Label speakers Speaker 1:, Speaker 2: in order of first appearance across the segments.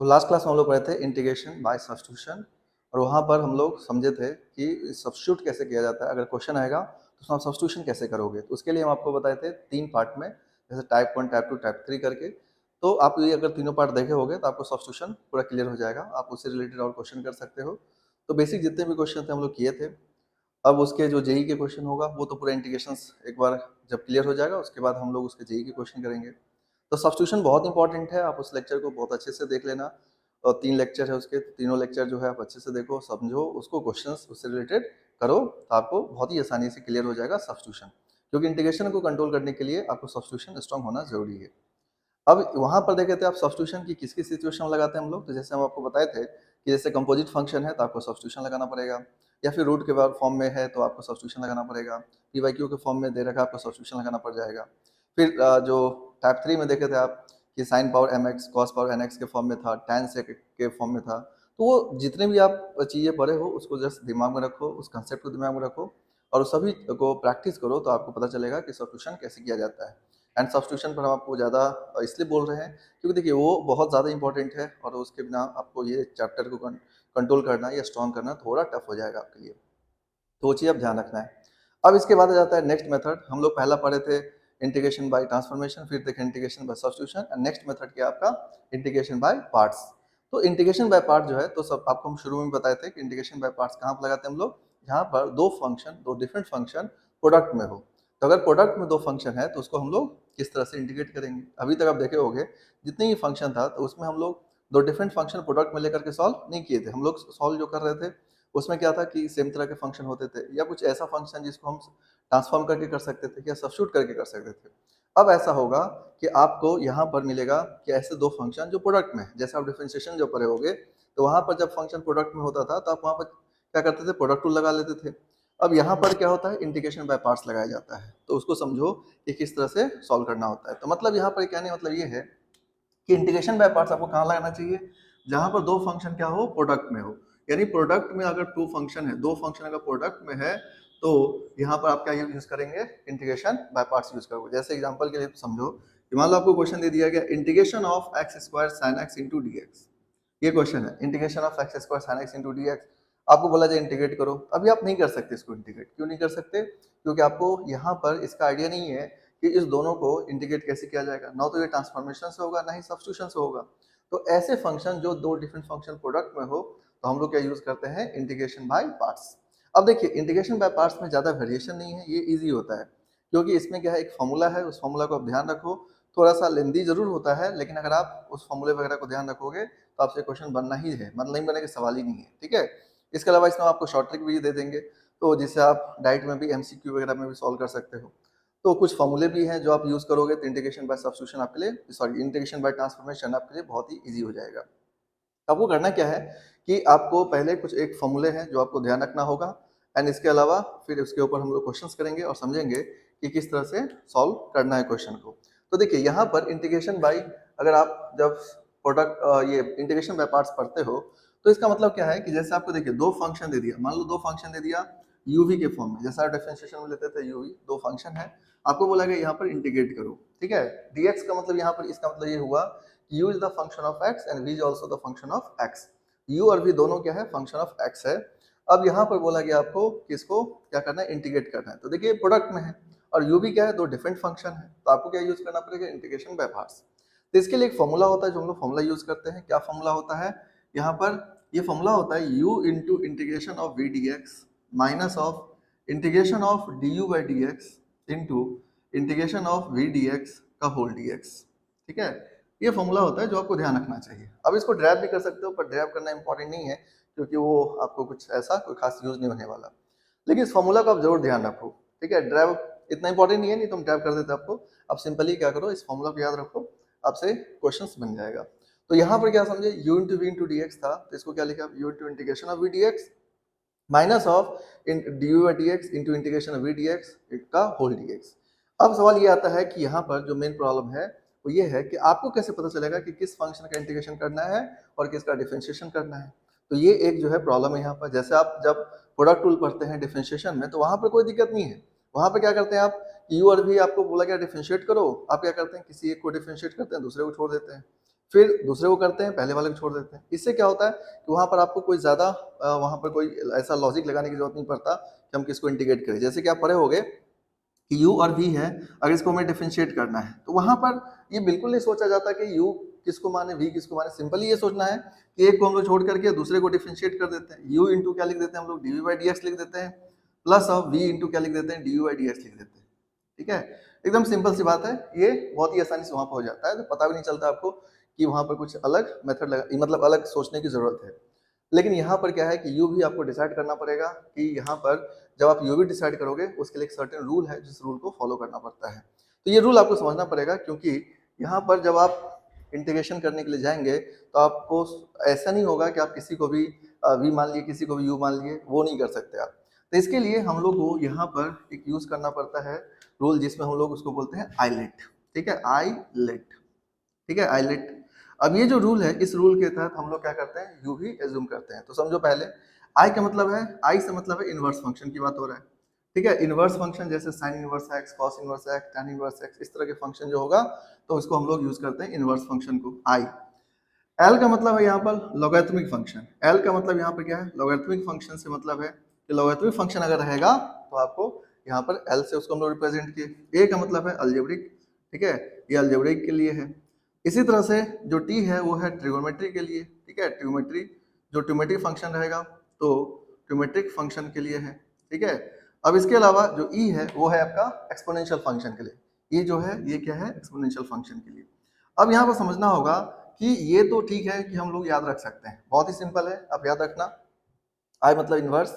Speaker 1: तो last class में हम लोग पढ़े थे इंटीग्रेशन बाय सब्स्टिट्यूशन और वहाँ पर हम लोग समझे थे कि सब्स्टिट्यूट कैसे किया जाता है। अगर क्वेश्चन आएगा तो उसमें आप सब्स्टिट्यूशन कैसे करोगे, तो उसके लिए हम आपको बताए थे 3 पार्ट में, जैसे टाइप 1, टाइप 2, टाइप 3 करके। तो आप ये अगर तीनों पार्ट देखे होंगे तो आपको सब्स्टिट्यूशन पूरा क्लियर हो जाएगा, आप उससे रिलेटेड और क्वेश्चन कर सकते हो। तो बेसिक जितने भी क्वेश्चन थे हम लोग किए थे। अब उसके जो जेईई के क्वेश्चन होगा वो तो पूरा इंटीग्रेशंस एक बार जब क्लियर हो जाएगा उसके बाद हम लोग उसके जेईई के क्वेश्चन करेंगे। तो सब्स्टिट्यूशन बहुत इंपॉर्टेंट है, आप उस लेक्चर को बहुत अच्छे से देख लेना। और 3 लेक्चर है उसके, तीनों लेक्चर जो है आप अच्छे से देखो, समझो, उसको क्वेश्चंस उससे रिलेटेड करो, तो आपको बहुत ही आसानी से क्लियर हो जाएगा सब्स्टिट्यूशन। क्योंकि इंटीग्रेशन को कंट्रोल करने के लिए आपको सब्स्टिट्यूशन स्ट्रांग होना ज़रूरी है। अब वहाँ पर देखे थे आप सब्स्टिट्यूशन की किस-किस सिचुएशन में लगाते हैं हम लोग, तो जैसे हम आपको बताए थे कि जैसे कंपोजिट फंक्शन है तो आपको सब्स्टिट्यूशन लगाना पड़ेगा, या फिर रूट के फॉर्म में है तो आपको सब्स्टिट्यूशन लगाना पड़ेगा, पी बाई क्यू के फॉर्म में दे रखा है आपको सब्स्टिट्यूशन लगाना पड़ जाएगा। फिर जो टाइप 3 में देखे थे आप कि sine power m x cos power n x के फॉर्म में था, टैन सेक के फॉर्म में था। तो वो जितने भी आप चीज़ें पढ़े हो उसको जस्ट दिमाग में रखो, उस कंसेप्ट को दिमाग में रखो और सभी को प्रैक्टिस करो, तो आपको पता चलेगा कि सब्स्टिट्यूशन कैसे किया जाता है। एंड सब्स्टिट्यूशन पर हम आपको ज़्यादा इसलिए बोल रहे हैं क्योंकि देखिए वो बहुत ज़्यादा इंपॉर्टेंट है और उसके बिना आपको ये चैप्टर को कंट्रोल करना या स्ट्रॉन्ग करना थोड़ा टफ हो जाएगा आपके लिए। तो वो चीज़ आप ध्यान रखना है। अब इसके बाद आ जाता है नेक्स्ट मेथड। हम लोग पहला पढ़े थे इंटीग्रेशन बाय ट्रांसफॉर्मेशन, फिर देखें integration by substitution and next method क्या है आपका इंटीग्रेशन बाय पार्ट्स। तो इंटीग्रेशन बाय पार्ट जो है तो सब आपको हम शुरू में बताए थे कि इंटीग्रेशन बाय पार्ट्स कहाँ पर लगाते हैं हम लोग, जहाँ पर दो डिफरेंट फंक्शन प्रोडक्ट में हो। तो अगर प्रोडक्ट में दो फंक्शन है तो उसको हम लोग किस तरह से इंटीग्रेट करेंगे। अभी तक आप देखे होंगे जितने भी फंक्शन था तो उसमें हम लोग दो डिफरेंट फंक्शन प्रोडक्ट में लेकर के सॉल्व नहीं किए थे। हम लोग सॉल्व जो कर रहे थे उसमें क्या था कि सेम तरह के फंक्शन होते थे या कुछ ऐसा फंक्शन जिसको हम ट्रांसफॉर्म करके कर सकते थे या सब्स्टिट्यूट करके कर सकते थे। अब ऐसा होगा कि आपको यहाँ पर मिलेगा कि ऐसे दो फंक्शन जो प्रोडक्ट में है, जैसे आप डिफरेंशिएशन जो पढ़े होगे तो वहाँ पर जब फंक्शन प्रोडक्ट में होता था तो आप वहाँ पर क्या करते थे, प्रोडक्ट टूल लगा लेते थे। अब यहाँ पर क्या होता है, इंटीग्रेशन बाय पार्ट्स लगाया जाता है। तो उसको समझो कि किस तरह से सॉल्व करना होता है। तो मतलब यहाँ पर कहने मतलब ये है कि इंटीग्रेशन बाय पार्ट्स आपको कहाँ लगाना चाहिए, जहां पर दो फंक्शन क्या हो, प्रोडक्ट में हो। यानी प्रोडक्ट में अगर टू फंक्शन है, दो फंक्शन अगर प्रोडक्ट में है तो यहाँ पर आप क्या यूज करेंगे, इंटीग्रेशन बाय पार्ट्स यूज करोगे। जैसे एग्जांपल के लिए समझो कि मान लो आपको क्वेश्चन दे दिया गया integration of x square sine x into d x. ये क्वेश्चन है integration of x square sine x into d x. आपको बोला जाए इंटीग्रेट करो, अभी आप नहीं कर सकते इसको इंटीग्रेट। क्यों नहीं कर सकते, क्योंकि आपको यहाँ पर इसका आइडिया नहीं है कि इस दोनों को इंटीग्रेट कैसे किया जाएगा। ना तो ये ट्रांसफॉर्मेशन से होगा ना ही सब्स्टिट्यूशन से होगा। तो ऐसे फंक्शन जो दो डिफरेंट फंक्शन प्रोडक्ट में हो तो हम लोग क्या यूज करते हैं, इंटीग्रेशन बाय पार्ट्स। अब देखिए इंटीग्रेशन बाय पार्ट्स में ज्यादा वेरिएशन नहीं है, ये इजी होता है क्योंकि इसमें क्या है, एक फॉर्मूला है, उस फॉर्मूला को आप ध्यान रखो। थोड़ा सा लेंदी जरूर होता है लेकिन अगर आप उस फॉर्मूले वगैरह को ध्यान रखोगे तो आपसे क्वेश्चन बनना ही है, मतलब नहीं बने का सवाल ही नहीं है। ठीक है, इसके अलावा इसमें आपको शॉर्ट ट्रिक भी दे देंगे तो जिससे आप डाइट में भी एमसीक्यू वगैरह में भी सॉल्व कर सकते हो। तो कुछ फॉर्मूले भी हैं जो आप यूज करोगे तो इंटीग्रेशन बाय सब्स्टिट्यूशन आपके लिए, सॉरी, इंटीग्रेशन बाय ट्रांसफॉर्मेशन आपके लिए बहुत ही इजी हो जाएगा। आपको करना क्या है कि आपको पहले कुछ एक फॉर्मूले हैं जो आपको ध्यान रखना होगा एंड इसके अलावा फिर उसके ऊपर हम लोग क्वेश्चंस करेंगे और समझेंगे कि किस तरह से सॉल्व करना है क्वेश्चन को। तो देखिए यहाँ पर इंटीग्रेशन बाय, अगर आप जब प्रोडक्ट ये इंटीग्रेशन बाय पार्ट्स पढ़ते हो तो इसका मतलब क्या है कि जैसे आपको देखिए दो फंक्शन दे दिया, मान लो दो फंक्शन दे दिया यूवी के फॉर्म में, जैसा डिफरेंशिएशन में लेते थे यूवी, दो फंक्शन है, आपको बोला गया यहाँ पर इंटीग्रेट करो। ठीक है, डीएक्स का मतलब यहाँ पर, इसका मतलब ये हुआ u is the function of x and v is also the function of x। u और v दोनों क्या है, फंक्शन ऑफ x है। अब यहाँ पर बोला गया आपको कि इसको क्या करना है, इंटीग्रेट करना है। तो देखिए प्रोडक्ट में है और u भी क्या है, दो डिफरेंट फंक्शन है, तो आपको क्या यूज करना पड़ेगा, इंटीग्रेशन बाय पार्ट्स। तो इसके लिए एक फॉर्मूला होता है जो हम लोग फॉर्मूला यूज करते हैं। क्या फॉर्मूला होता है यहाँ पर, ये फॉर्मूला होता है u into integration of v dx minus of integration of du by dx into integration of v dx का होल dx। ठीक है, ये फॉर्मूला होता है जो आपको ध्यान रखना चाहिए। अब इसको ड्राइव भी कर सकते हो पर ड्राइव करना इंपॉर्टेंट नहीं है क्योंकि वो आपको कुछ ऐसा कोई खास यूज नहीं होने वाला, लेकिन इस फॉर्मूला को आप जरूर ध्यान रखो। ठीक है, ड्राइव इतना इंपॉर्टेंट नहीं है, नहीं तो हम ड्राइव कर देते आपको। आप सिंपली क्या करो, इस फॉर्मूला को याद रखो, आपसे क्वेश्चंस बन जाएगा। तो यहाँ पर क्या समझे, u into v into d x था तो इसको क्या लिखा, u into integration of v d x minus of d u by d x into integration of v d x का होल डी एक्स। अब सवाल ये आता है कि यहाँ पर जो मेन प्रॉब्लम है वो ये है कि आपको कैसे पता चलेगा कि किस फंक्शन का इंटीग्रेशन करना है और किसका डिफरेंशिएशन करना है। तो ये एक जो है प्रॉब्लम है यहाँ पर। जैसे आप जब प्रोडक्ट टूल पढ़ते हैं डिफरेंशिएशन में तो वहाँ पर कोई दिक्कत नहीं है। वहाँ पर क्या करते हैं आप, यू और भी आपको बोला गया डिफरेंशिएट करो, आप क्या करते हैं, किसी एक को डिफरेंशिएट करते हैं, दूसरे को छोड़ देते हैं। फिर दूसरे को करते हैं, पहले वाले को छोड़ देते हैं। इससे क्या होता है कि वहाँ पर आपको कोई ज़्यादा वहाँ पर कोई ऐसा लॉजिक लगाने की ज़रूरत नहीं पड़ता कि हम किसको इंटीग्रेट करें। जैसे कि आप पढ़े होंगे कि u और v है, अगर इसको हमें डिफरेंशिएट करना है तो वहाँ पर ये बिल्कुल नहीं सोचा जाता कि u किसको माने v किसको माने। सिंपली ये सोचना है कि एक को हम लोग छोड़ करके दूसरे को डिफरेंशिएट कर देते हैं। u इंटू क्या लिख देते हैं हम लोग, dv बाई dx लिख देते हैं, प्लस ऑफ v इंटू क्या लिख देते हैं, du बाई dx लिख देते हैं। ठीक है, एकदम सिंपल सी बात है, ये बहुत ही आसानी से वहाँ पर हो जाता है, तो पता भी नहीं चलता आपको कि वहाँ पर कुछ अलग मेथड लगा, मतलब अलग सोचने की जरूरत है। लेकिन यहाँ पर क्या है कि यू भी आपको डिसाइड करना पड़ेगा कि यहाँ पर जब आप यू भी डिसाइड करोगे उसके लिए एक सर्टेन रूल है जिस रूल को फॉलो करना पड़ता है। तो ये रूल आपको समझना पड़ेगा, क्योंकि यहाँ पर जब आप इंटीग्रेशन करने के लिए जाएंगे तो आपको ऐसा नहीं होगा कि आप किसी को भी वी मान लिए किसी को भी यू मान लिए, वो नहीं कर सकते आप। तो इसके लिए हम लोग को यहाँ पर एक यूज करना पड़ता है रूल, जिसमें हम लोग उसको बोलते हैं आईलेट। ठीक है, आईलेट। ठीक है, आईलेट। अब ये जो रूल है, इस रूल के तहत हम लोग क्या करते हैं, यू भी एज्यूम करते हैं। तो समझो पहले आई का मतलब है, आई से मतलब है इनवर्स फंक्शन की बात हो रहा है। ठीक है, इनवर्स फंक्शन जैसे sine inverse x, cos inverse x, tan inverse x, इस तरह के फंक्शन जो होगा तो इसको हम लोग यूज करते हैं इनवर्स फंक्शन को, आई। एल का मतलब है यहाँ पर लॉगरिथमिक फंक्शन। एल का मतलब यहाँ पर क्या है, लॉगरिथमिक फंक्शन से मतलब है कि लॉगरिथमिक फंक्शन अगर रहेगा तो आपको यहाँ पर एल से उसको हम लोग रिप्रेजेंट किए। ए का मतलब है अलजेब्रिक। ठीक है, ये अलजेब्रिक के लिए है। इसी तरह से जो टी है वो है ट्रिगोनोमेट्री के लिए। ठीक है, ट्रिगोनोमेट्री जो ट्रिगोनोमेट्रिक फंक्शन रहेगा तो ट्रिगोनोमेट्रिक फंक्शन के लिए है। ठीक है, अब इसके अलावा जो ई है वो है आपका एक्सपोनेंशियल फंक्शन के लिए। ई जो है ये क्या है, एक्सपोनेंशियल फंक्शन के लिए। अब यहाँ पर समझना होगा कि ये तो ठीक है कि हम लोग याद रख सकते हैं, बहुत ही सिंपल है, आप याद रखना। आई मतलब इनवर्स,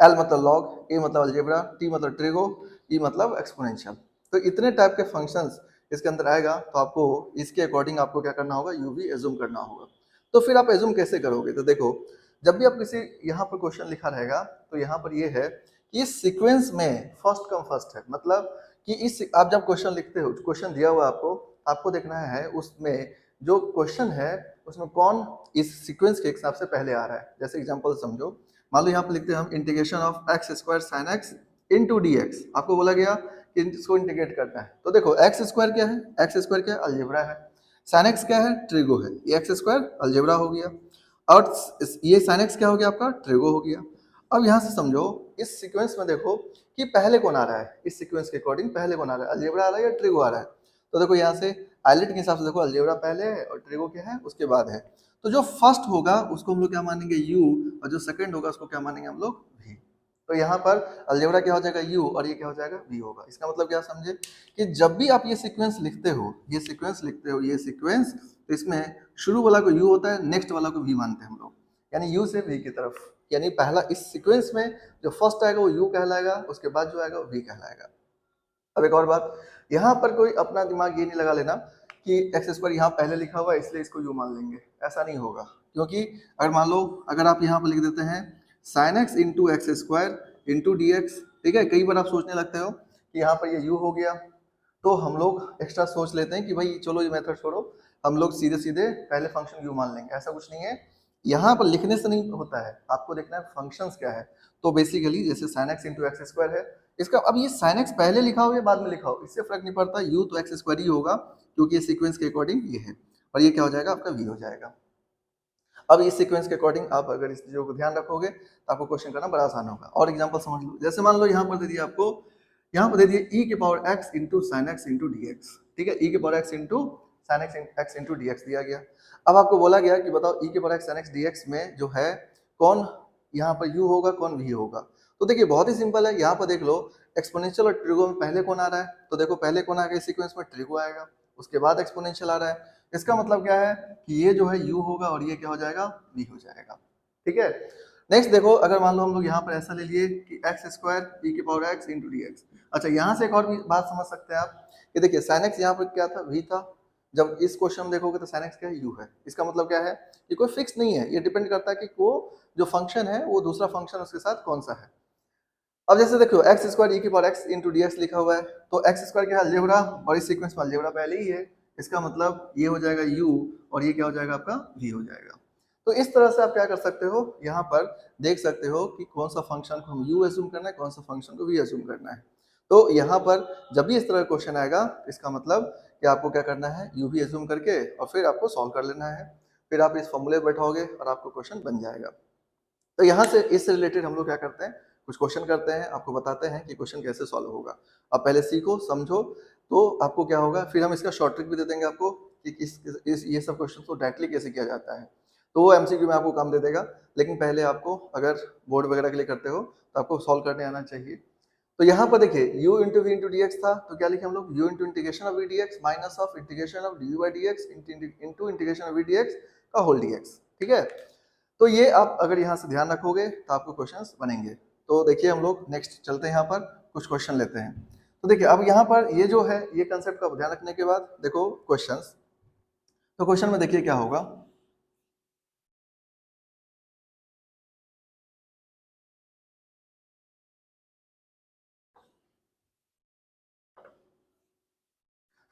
Speaker 1: एल मतलब लॉग, ए मतलब अलजेब्रा, टी मतलब ट्रिगो, ई मतलब एक्सपोनेंशियल। तो इतने टाइप के फंक्शंस इसके अंदर आएगा, तो आपको इसके अकॉर्डिंग आपको क्या करना होगा, यू भी एज्यूम करना होगा। तो फिर आप एज्यूम कैसे करोगे, तो देखो जब भी आप किसी यहाँ पर क्वेश्चन लिखा रहेगा तो यहाँ पर ये है कि इस सीक्वेंस में फर्स्ट कम फर्स्ट है, मतलब कि इस आप जब क्वेश्चन लिखते हो, क्वेश्चन दिया हुआ आपको देखना है उसमें जो क्वेश्चन है उसमें कौन इस सीक्वेंस के हिसाब से पहले आ रहा है। जैसे एग्जांपल समझो, मान लो यहाँ पे लिखते हैं हम integration of x square sine x into d x. आपको बोला गया कि इसको इंटीग्रेट करना है, तो देखो एक्स स्क्वायर क्या है, एक्स स्क्वायर क्या है, अलजेब्रा है। साइन एक्स क्या है, ट्रिगो है। ये एक्स स्क्वायर अलजेब्रा हो गया और ये साइन एक्स क्या हो गया आपका, ट्रिगो हो गया। अब यहाँ से समझो इस सीक्वेंस में देखो कि पहले कौन आ रहा है, इस सीक्वेंस के अकॉर्डिंग पहले कौन आ रहा है, अलजेब्रा आ रहा है या ट्रिगो आ रहा है। तो देखो यहाँ से आइलेट के हिसाब से देखो अलजेब्रा पहले है और ट्रिगो क्या है उसके बाद है। तो जो फर्स्ट होगा उसको हम लोग क्या मानेंगे, यू, और जो सेकंड होगा उसको क्या मानेंगे हम लोग, वी। तो यहाँ पर अलजेब्रा क्या हो जाएगा, यू, और ये क्या हो जाएगा, वी होगा। इसका मतलब क्या समझे कि जब भी आप ये सीक्वेंस लिखते हो, ये सीक्वेंस लिखते हो, ये सीक्वेंस, तो इसमें शुरू वाला को यू होता है, नेक्स्ट वाला को वी मानते हैं हम लोग, यानी यू से वी की तरफ। यानी पहला इस सीक्वेंस में जो फर्स्ट आएगा वो यू कहलाएगा, उसके बाद जो आएगा वो वी कहलाएगा। अब एक और बात, यहाँ पर कोई अपना दिमाग ये नहीं लगा लेना कि एक्स स्क्वायर यहाँ पहले लिखा हुआ है इसलिए इसको यू मान लेंगे, ऐसा नहीं होगा। क्योंकि अगर मान लो अगर आप यहाँ पर लिख देते हैं sine x into x square into d x, ठीक है, कई बार आप सोचने लगते हो कि यहाँ पर ये यू हो गया, तो हम लोग एक्स्ट्रा सोच लेते हैं कि भाई चलो ये मेथड छोड़ो, हम लोग सीधे सीधे पहले फंक्शन यू मान लेंगे। ऐसा कुछ नहीं है, यहाँ पर लिखने से नहीं होता है, आपको देखना है फंक्शंस क्या है। तो बेसिकली जैसे sine x into x square है, इसका अब ये साइन एक्स पहले लिखा हो या बाद में लिखा हो इससे फर्क नहीं पड़ता, यू तो एक्स स्क्वायर ही होगा क्योंकि ये सीक्वेंस के अकॉर्डिंग ये है, और ये क्या हो जाएगा आपका वी हो जाएगा। अब इस सीक्वेंस के अकॉर्डिंग आप अगर इस चीजों को ध्यान रखोगे तो आपको क्वेश्चन करना बड़ा आसान होगा। और एग्जांपल समझ लो, जैसे मान लो यहाँ पर दे दिया आपको, यहाँ पर दे दिया e के power x into sine x into d x. ठीक है, e के power x into sine x into d x दिया गया। अब आपको बोला गया कि बताओ e के power x sine x d x में जो है कौन यहाँ पर u होगा कौन v होगा। तो देखिए बहुत ही सिंपल है, यहाँ पर देख लो एक्सपोनेंशियल और ट्रिगो में पहले कौन आ रहा है, तो देखो पहले कौन आएगा इस सीक्वेंस में, ट्रिगो आएगा, उसके बाद एक्सपोनेंशियल आ रहा है। इसका मतलब क्या है कि ये जो है u होगा और ये क्या हो जाएगा, v हो जाएगा। ठीक है, नेक्स्ट देखो अगर मान लो हम लोग यहाँ पर ऐसा ले लिए कि एक्स स्क्वायर e की power x into d x. अच्छा, यहाँ से एक और भी बात समझ सकते हैं आप कि देखिए साइन एक्स यहाँ पर क्या था, v था, जब इस क्वेश्चन में देखोगे तो साइन एक्स क्या है, u है। इसका मतलब क्या है, ये कोई फिक्स नहीं है, ये डिपेंड करता है कि वो जो फंक्शन है वो दूसरा फंक्शन उसके साथ कौन सा है। अब जैसे देखो एक्स स्क्वायर e की power x into d x लिखा हुआ है, तो एक्स स्क्वायर क्या है, अलजेब्रा, और इस सीक्वेंस में अलजेब्रा पहले ही है, इसका मतलब ये हो जाएगा u और ये क्या हो जाएगा आपका v हो जाएगा। तो इस तरह से आप क्या कर सकते हो, यहाँ पर देख सकते हो कि कौन सा फंक्शन को हम u एज्यूम करना है, कौन सा फंक्शन को v एज्यूम करना है। तो यहाँ पर जब भी इस तरह का क्वेश्चन आएगा इसका मतलब कि आपको क्या करना है, यू भी एज्यूम करके और फिर आपको सॉल्व कर लेना है। फिर आप इस फॉर्मूले पे बैठाओगे और आपको क्वेश्चन बन जाएगा। तो यहाँ से इससे रिलेटेड हम लोग क्या करते हैं, कुछ क्वेश्चन करते हैं, आपको बताते हैं कि क्वेश्चन कैसे सॉल्व होगा। आप पहले सीखो, समझो, तो आपको क्या होगा, फिर हम इसका शॉर्ट ट्रिक भी दे देंगे आपको कि ये सब क्वेश्चन को डायरेक्टली कैसे किया जाता है। तो वो एमसीक्यू में आपको काम दे देगा, लेकिन पहले आपको अगर बोर्ड वगैरह के लिए करते हो तो आपको सॉल्व करने आना चाहिए। तो यहाँ पर देखिए u into v into d x था, तो क्या लिखे हम लोग, u into integration of v d x minus of integration of d u by d x into integration of v d x का होल डी एक्स। ठीक है, तो ये आप अगर यहाँ से ध्यान रखोगे तो आपको क्वेश्चंस बनेंगे। तो देखिए हम लोग नेक्स्ट चलते हैं, यहाँ पर कुछ क्वेश्चन लेते हैं। तो देखिए अब यहाँ पर ये जो है, ये कंसेप्ट का ध्यान रखने के बाद देखो क्वेश्चंस। तो क्वेश्चन में देखिए क्या होगा,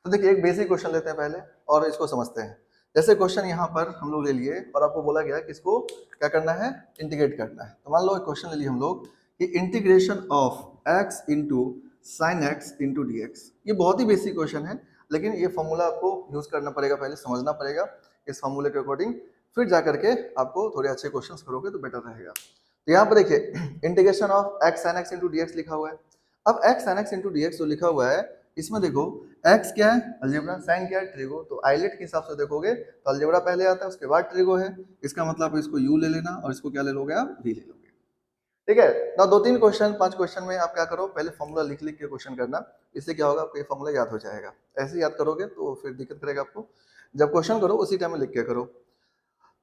Speaker 1: तो देखिए एक बेसिक क्वेश्चन लेते हैं पहले और इसको समझते हैं। जैसे क्वेश्चन यहाँ पर हम लोग ले लिए और आपको बोला गया कि इसको क्या करना है, इंटीग्रेट करना है। तो मान लो एक क्वेश्चन ले लिए हम लोग कि integration of x into sine x into d x. ये बहुत ही बेसिक क्वेश्चन है, लेकिन ये फॉर्मूला आपको यूज करना पड़ेगा, पहले समझना पड़ेगा इस फॉर्मूले के अकॉर्डिंग, फिर जा करके आपको थोड़े अच्छे क्वेश्चन करोगे तो बेटर रहेगा। तो यहाँ पर देखिए integration of x sine x into d x लिखा हुआ है। अब x sine x into d x जो लिखा हुआ है, इसमें देखो x क्या है, अलजेब्रा, साइन क्या है, ट्रिगो। तो आइलेट के हिसाब से देखोगे तो अलजेब्रा पहले आता है, उसके बाद ट्रिगो है। इसका मतलब इसको u ले लेना और इसको क्या ले लोगे आप, v ले लोगे। ठीक है ना, 2-3 क्वेश्चन 5 क्वेश्चन में आप क्या करो, पहले फॉर्मूला लिख लिख के क्वेश्चन करना। इससे क्या होगा, आपको ये फॉर्मूला याद हो जाएगा। ऐसे याद करोगे तो फिर दिक्कत करेगा आपको, जब क्वेश्चन करो उसी टाइम में लिख के करो।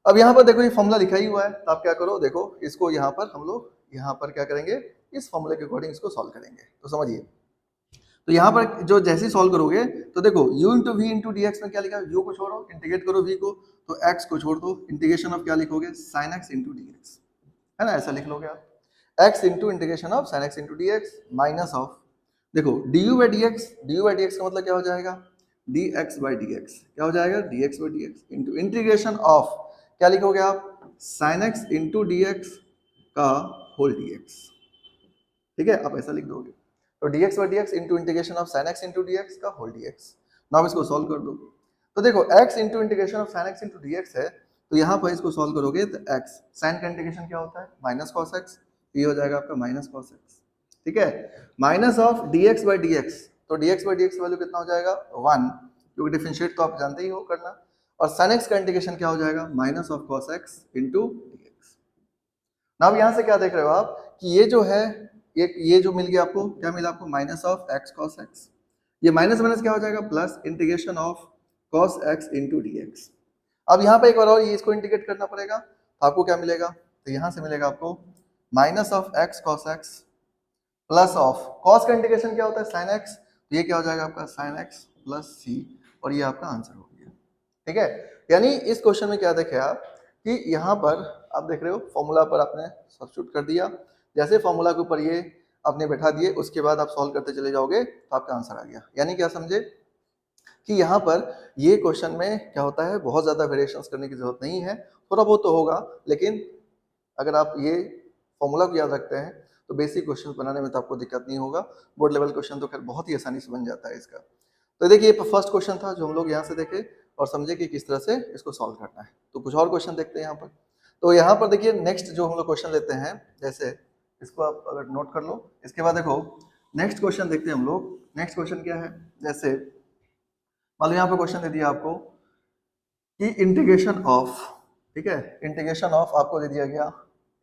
Speaker 1: अब यहाँ पर देखो ये फॉर्मूला लिखा ही हुआ है, तो आप क्या करो, देखो इसको यहाँ पर हम लोग यहाँ पर क्या करेंगे, इस फॉर्मूले के अकॉर्डिंग इसको सॉल्व करेंगे। तो समझिए, तो यहाँ पर जो जैसे ही सॉल्व करोगे तो देखो u into v into d x में क्या लिखा है, u को छोड़ो, इंटीग्रेट करो v को, तो x को छोड़ दो, इंटीग्रेशन ऑफ क्या लिखोगे, sine x into d x, है ना, ऐसा लिख लोगे आप। x into integration of sine x into d x minus of, देखो du by d x, du by d x का मतलब क्या हो जाएगा, dx बाई डी एक्स, क्या हो जाएगा, dx by d x into integration of क्या लिखोगे आप, sine x into d x का होल dx। ठीक है, आप ऐसा लिख दोगे। तो dx by dx into integration of sine x into dx का होल dx। नाउ इसको सॉल्व कर दो। तो देखो x into integration of sine x into dx है, तो यहाँ पर इसको सॉल्व करोगे तो x, साइन का इंटीग्रेशन क्या होता है, माइनस कॉस x, ये हो जाएगा आपका माइनस कॉस x। ठीक है, minus of dx by dx, तो dx बाई dx वैल्यू कितना हो जाएगा, 1, क्योंकि डिफरेंशिएट तो आप जानते ही हो करना। और साइन x का इंटीग्रेशन क्या हो जाएगा, minus of cos x into dx। Now यहाँ से क्या देख रहे हो आप कि ये जो है, ये जो मिल गया आपको, क्या मिला आपको, minus of x cos x, ये माइनस माइनस क्या हो जाएगा, plus integration of cos x into d x. अब यहाँ पे एक बार और ये इसको इंटीग्रेट करना पड़ेगा, तो आपको क्या मिलेगा, तो यहाँ से मिलेगा आपको minus of x cos x plus of cos का इंटीग्रेशन क्या होता है, साइन एक्स, तो ये क्या हो जाएगा आपका साइन एक्स प्लस सी, और ये आपका आंसर हो गया। ठीक है, यानी इस क्वेश्चन में क्या देखे आप कि यहाँ पर आप देख रहे हो फॉर्मूला पर आपने सब्स्टिट्यूट कर दिया, जैसे फॉर्मूला के ऊपर ये आपने बैठा दिए, उसके बाद आप सॉल्व करते चले जाओगे तो आपका आंसर आ गया। यानी क्या समझे कि यहाँ पर ये क्वेश्चन में क्या होता है, बहुत ज़्यादा वेरिएशंस करने की जरूरत नहीं है, थोड़ा बहुत तो होगा, लेकिन अगर आप ये फॉर्मूला को याद रखते हैं तो बेसिक क्वेश्चन बनाने में तो आपको दिक्कत नहीं होगा। बोर्ड लेवल क्वेश्चन तो खैर बहुत ही आसानी से बन जाता है इसका। तो देखिए ये फर्स्ट क्वेश्चन था जो हम लोग यहाँ से देखे और समझे कि किस तरह से इसको सॉल्व करना है। तो कुछ और क्वेश्चन देखते हैं यहाँ पर। तो यहाँ पर देखिए नेक्स्ट जो हम लोग क्वेश्चन लेते हैं, जैसे इसको आप अगर नोट कर लो, इसके बाद देखो नेक्स्ट क्वेश्चन देखते हैं हम लोग। नेक्स्ट क्वेश्चन क्या है, जैसे मान लो यहाँ पे क्वेश्चन दे दिया आपको कि इंटीग्रेशन ऑफ, ठीक है, इंटीग्रेशन ऑफ आपको दे दिया गया,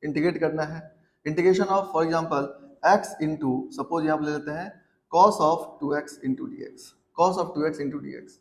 Speaker 1: इंटीग्रेट करना है, integration of for example x into, suppose यहाँ पे ले लेते हैं cos of 2x into d x, cos of 2x into d x.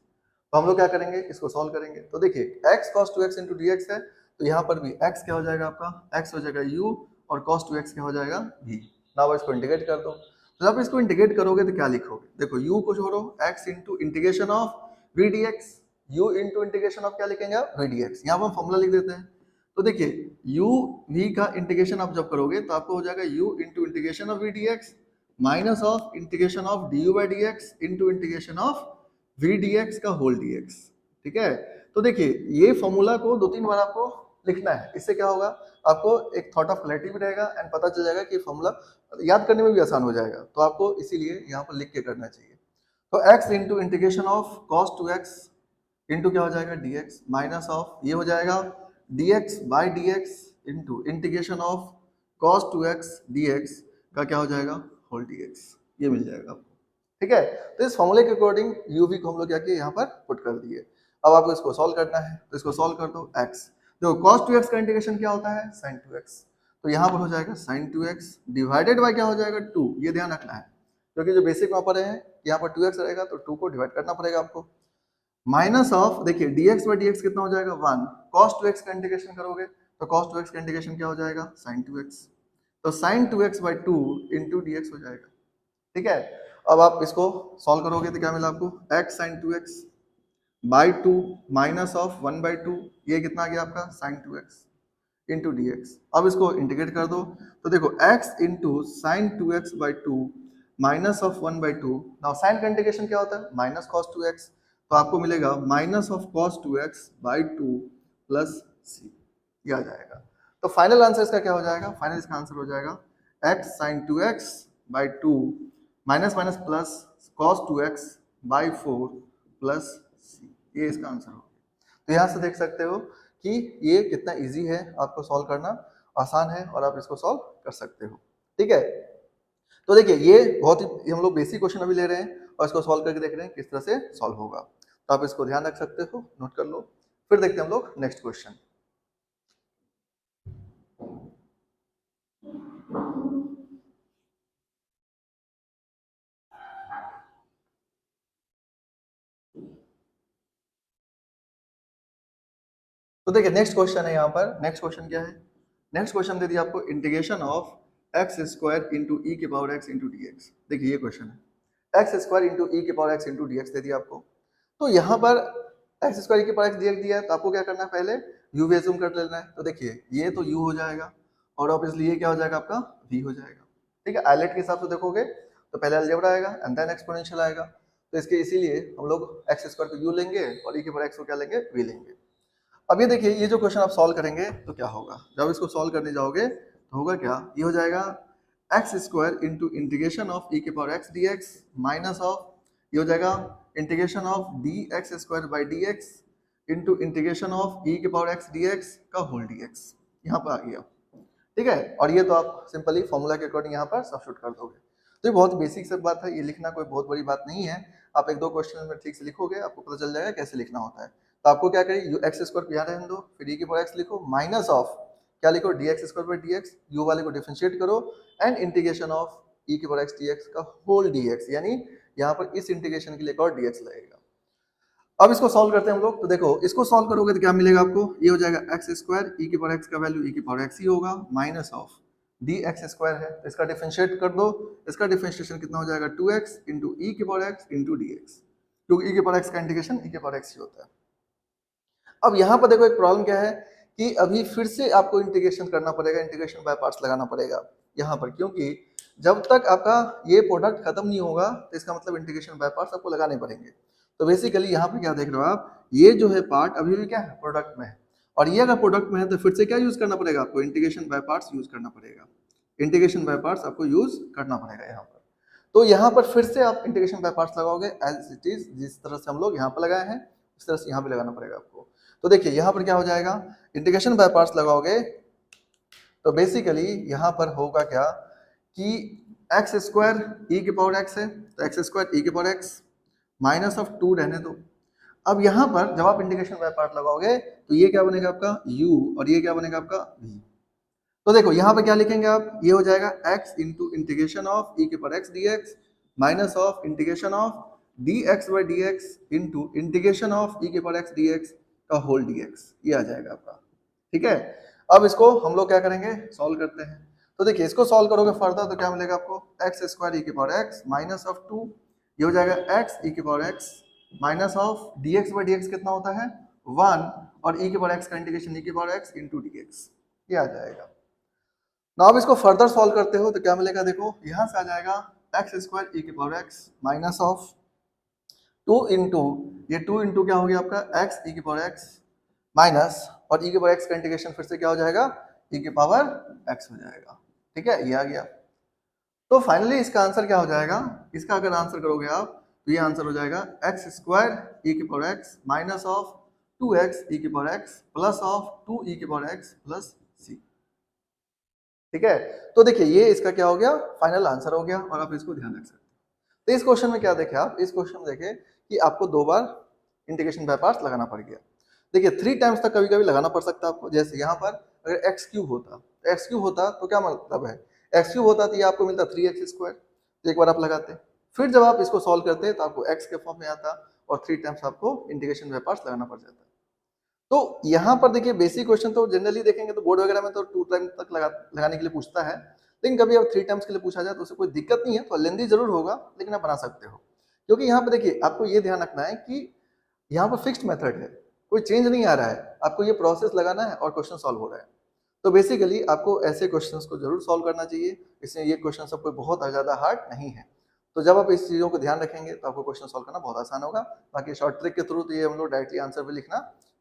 Speaker 1: तो हम लोग क्या करेंगे, इसको सॉल्व करेंगे। तो देखिए x cos 2x into d x है, तो यहाँ पर भी x क्या हो जाएगा आपका, x हो जाएगा u और cos 2x क्या हो जाएगा v। नाउ इसको इंटीग्रेट कर दो। तो जब इसको इंटीग्रेट करोगे तो क्या लिखोगे, देखो u को छोड़ो, x into integration of v dx, u into integration of क्या लिखेंगे आप, v dx। यहाँ पर हम फॉर्मूला लिख देते हैं। तो देखिए u v का इंटीग्रेशन आप जब करोगे तो आपको हो जाएगा u into integration of v dx minus of integration of du by dx into integration of v dx का होल dx। ठीक है, तो देखिए ये फॉर्मूला को 2-3 बार आपको लिखना है, इससे क्या होगा, आपको एक थॉट ऑफ क्लैरिटी भी रहेगा एंड पता चल जाएगा कि फॉर्मूला याद करने में भी आसान हो जाएगा। तो आपको इसीलिए यहाँ पर लिख के करना चाहिए। तो x into integration of cos 2x into क्या हो जाएगा dx माइनस ऑफ ये हो जाएगा dx by dx into integration of cos 2x dx का क्या हो जाएगा होल dx, ये मिल जाएगा आपको। ठीक है, तो इस फॉर्मूले के अकॉर्डिंग uv को हम लोग क्या किए यहाँ पर पुट कर दिए। अब आपको इसको सॉल्व करना है, तो इसको सॉल्व कर दो x, देखो cos 2x का इंटीग्रेशन क्या होता है sin 2x, तो यहाँ पर हो जाएगा sin 2x डिवाइडेड बाय क्या हो जाएगा 2, ये ध्यान रखना है क्योंकि जो बेसिक वहाँ पर है यहाँ पर 2x रहेगा तो 2 को डिवाइड करना पड़ेगा आपको, माइनस ऑफ देखिए dx बाई dx कितना हो जाएगा 1, cos 2x का इंटीग्रेशन करोगे तो cos 2x का इंटीग्रेशन क्या हो जाएगा sin 2x, तो sin 2x by 2 into dx हो जाएगा। ठीक है, अब आप इसको सॉल्व करोगे तो क्या मिला आपको x sin 2x by 2 minus of 1 by 2, ये कितना आ गया आपका sin 2x into d x. अब इसको इंटीग्रेट कर दो तो देखो x into sine 2x by 2 minus of 1 by 2, now sine का इंटीग्रेशन क्या होता है माइनस cos 2x, तो आपको मिलेगा minus of cos 2x by 2 plus c, ये आ जाएगा। तो फाइनल आंसर इसका क्या हो जाएगा, फाइनल इसका आंसर हो जाएगा x sin 2x by 2 minus minus plus cos 2x by 4 plus c, ये इसका आंसर होगा। तो यहाँ से देख सकते हो कि ये कितना इजी है, आपको सॉल्व करना आसान है और आप इसको सॉल्व कर सकते हो। ठीक है, तो देखिए ये बहुत ही हम लोग बेसिक क्वेश्चन अभी ले रहे हैं और इसको सॉल्व करके देख रहे हैं किस तरह से सॉल्व होगा, तो आप इसको ध्यान रख सकते हो, नोट कर लो। फिर देखते हैं हम लोग नेक्स्ट क्वेश्चन। तो देखिए नेक्स्ट क्वेश्चन है यहाँ पर, नेक्स्ट क्वेश्चन क्या है, नेक्स्ट क्वेश्चन दे दिया आपको integration of x square into e के power x into d x. देखिए ये क्वेश्चन है एक्स स्क्वायर इंटू ई के power x into d x दे दिया आपको। तो यहाँ पर एक्स स्क्वायर ई के पावर एक्स डी एक्स दिया है तो आपको क्या करना है पहले यू वी एज्यूम कर लेना है। तो देखिए ये तो यू हो जाएगा और ऑब्वियसली ये क्या हो जाएगा आपका वी हो जाएगा। ठीक है, आइलेट के हिसाब से देखोगे तो पहले अलजेब्रा आएगा एंड देन एक्सपोनेंशियल आएगा, तो इसके इसीलिए हम लोग एक्स स्क्वायर को यू लेंगे और ई के पावर एक्स को क्या लेंगे वी लेंगे। अब ये देखिए ये जो क्वेश्चन आप सॉल्व करेंगे तो क्या होगा, जब इसको सॉल्व करने जाओगे तो होगा क्या, ये हो जाएगा x square into integration of e के power x d x minus of ये हो जाएगा integration of d x square by d x into integration of e के पावर एक्स डी एक्स का होल डी एक्स, यहाँ पर आ गया। ठीक है, और ये तो आप सिंपली फॉर्मूला के अकॉर्डिंग यहाँ पर सब्स्टिट्यूट कर दोगे। तो ये बहुत बेसिक सब बात है, ये लिखना कोई बहुत बड़ी बात नहीं है, आप एक दो क्वेश्चन में ठीक से लिखोगे आपको पता चल जाएगा कैसे लिखना होता है। तो आपको क्या करिए एक्स स्क्वायर को यहाँ रहने दो, फिर ई के पावर एक्स लिखो माइनस ऑफ क्या लिखो D x square by d x, you वाले को डिफरेंशिएट करो एंड इंटीग्रेशन ऑफ ई के पावर एक्स डी एक्स का होल डी एक्स, यानी यहाँ पर इस इंटीग्रेशन के लिए एक और डी एक्स लगेगा। अब इसको सॉल्व करते हैं हम लोग, तो देखो इसको सॉल्व करोगे तो क्या मिलेगा आपको, ये हो जाएगा एक्स स्क्वायर ई के पावर एक्स का वैल्यू ई के पावर एक्स ही होगा minus of d x square है तो इसका डिफरेंशिएट कर दो, इसका डिफरेंशिएशन कितना हो जाएगा 2x इंटू ई के power x into d x, क्योंकि ई के पावर एक्स का इंटीग्रेशन ई के पावर एक्स ही होता है। अब यहाँ पर देखो एक प्रॉब्लम क्या है कि अभी फिर से आपको इंटीग्रेशन करना पड़ेगा, इंटीग्रेशन बाय पार्ट्स लगाना पड़ेगा यहाँ पर, क्योंकि जब तक आपका ये प्रोडक्ट खत्म नहीं होगा तो इसका मतलब इंटीग्रेशन बाय पार्ट्स आपको लगाने पड़ेंगे। तो बेसिकली यहाँ पे क्या देख रहे हो आप, ये जो है पार्ट अभी भी क्या है प्रोडक्ट में है, और ये अगर प्रोडक्ट में है तो फिर से क्या यूज करना पड़ेगा आपको, इंटीग्रेशन बाय पार्ट्स यूज करना पड़ेगा, इंटीग्रेशन बाय पार्ट्स आपको यूज करना पड़ेगा यहाँ पर। तो यहाँ पर फिर से आप इंटीग्रेशन बाय पार्ट्स लगाओगे एज इट इज, जिस तरह से हम लोग यहाँ पर लगाए हैं इस तरह से यहाँ पे लगाना पड़ेगा आपको। तो देखिए यहाँ पर क्या हो जाएगा, इंटीग्रेशन बाय पार्ट्स लगाओगे तो बेसिकली यहाँ पर होगा क्या कि एक्स स्क्वायर ई के पावर एक्स है तो एक्स स्क्वायर ई के पावर एक्स माइनस ऑफ 2 रहने दो। अब यहाँ पर जब आप इंटीग्रेशन बाय पार्ट लगाओगे तो ये क्या बनेगा आपका u और ये क्या बनेगा आपका v। तो देखो यहाँ पे क्या लिखेंगे आप, ये हो जाएगा x into integration of e के power x d x minus of integration of d x by d x into integration of e के पावर एक्स डी एक्स का होल डी एक्स, ये आ जाएगा आपका। ठीक है, अब इसको हम लोग क्या करेंगे सॉल्व करते हैं। तो देखिए इसको सॉल्व करोगे फर्दर तो क्या मिलेगा आपको, एक्स स्क्वायर ई के पावर एक्स माइनस ऑफ 2, ये हो जाएगा एक्स ई के power x minus of d x by d x कितना होता है 1 और ई के पावर एक्स का इंटीग्रेशन ई के power x into d x, ये आ जाएगा। ना अब इसको फर्दर सॉल्व करते हो तो क्या मिलेगा, देखो यहाँ से आ जाएगा एक्स स्क्वायर ई के power x minus of 2 into ये 2 इंटू क्या हो गया आपका एक्स ई के पावर एक्स माइनस और ई के पावर एक्स का इंटीग्रेशन फिर से क्या हो जाएगा ई के पावर एक्स हो जाएगा। ठीक है, ये आ गया। तो फाइनली इसका आंसर क्या हो जाएगा, इसका अगर आंसर करोगे आप तो ये आंसर हो जाएगा एक्स स्क्वायर ई की power x minus of 2x ई की पावर एक्स प्लस ऑफ 2 ई की पावर एक्स प्लस सी। ठीक है, तो देखिए ये इसका क्या हो गया, फाइनल आंसर हो गया और आप इसको ध्यान रख सकते हैं। तो इस क्वेश्चन में क्या देखे आप, इस क्वेश्चन में देखे कि आपको 2 बार इंटीग्रेशन बाय पार्ट्स लगाना पड़ गया। देखिए 3 टाइम्स तक कभी कभी लगाना पड़ सकता है आपको। जैसे यहाँ पर अगर एक्स क्यूब होता, तो एक्स क्यूब होता तो क्या मतलब है, एक्स क्यूब होता तो ये आपको मिलता 3x स्क्वायर, तो एक बार आप लगाते, फिर जब आप इसको सॉल्व करते तो आपको एक्स के फॉर्म में आता और 3 टाइम्स आपको इंटीग्रेशन बाय पार्ट्स लगाना पड़ जाता। तो यहाँ पर देखिए बेसिक क्वेश्चन तो जनरली देखेंगे तो बोर्ड वगैरह में तो 2 टाइम तक लगाने के लिए पूछता है, लेकिन कभी अब 3 टाइम्स के लिए पूछा जाए तो उससे कोई दिक्कत नहीं है, तो लेंदी जरूर होगा लेकिन आप बना सकते हो। क्योंकि यहाँ पे देखिए आपको ये ध्यान रखना है कि यहाँ पर फिक्स्ड मेथड है, कोई चेंज नहीं आ रहा है, आपको ये प्रोसेस लगाना है और क्वेश्चन सॉल्व हो रहा है। तो बेसिकली आपको ऐसे क्वेश्चंस को जरूर सॉल्व करना चाहिए, इसमें ये क्वेश्चन सब कोई बहुत ज़्यादा हार्ड नहीं है। तो जब आप इस चीज़ों को ध्यान रखेंगे तो आपको क्वेश्चन सॉल्व करना बहुत आसान होगा। बाकी शॉर्ट ट्रिक के थ्रू तो ये हम लोग डायरेक्टली आंसर भी लिखना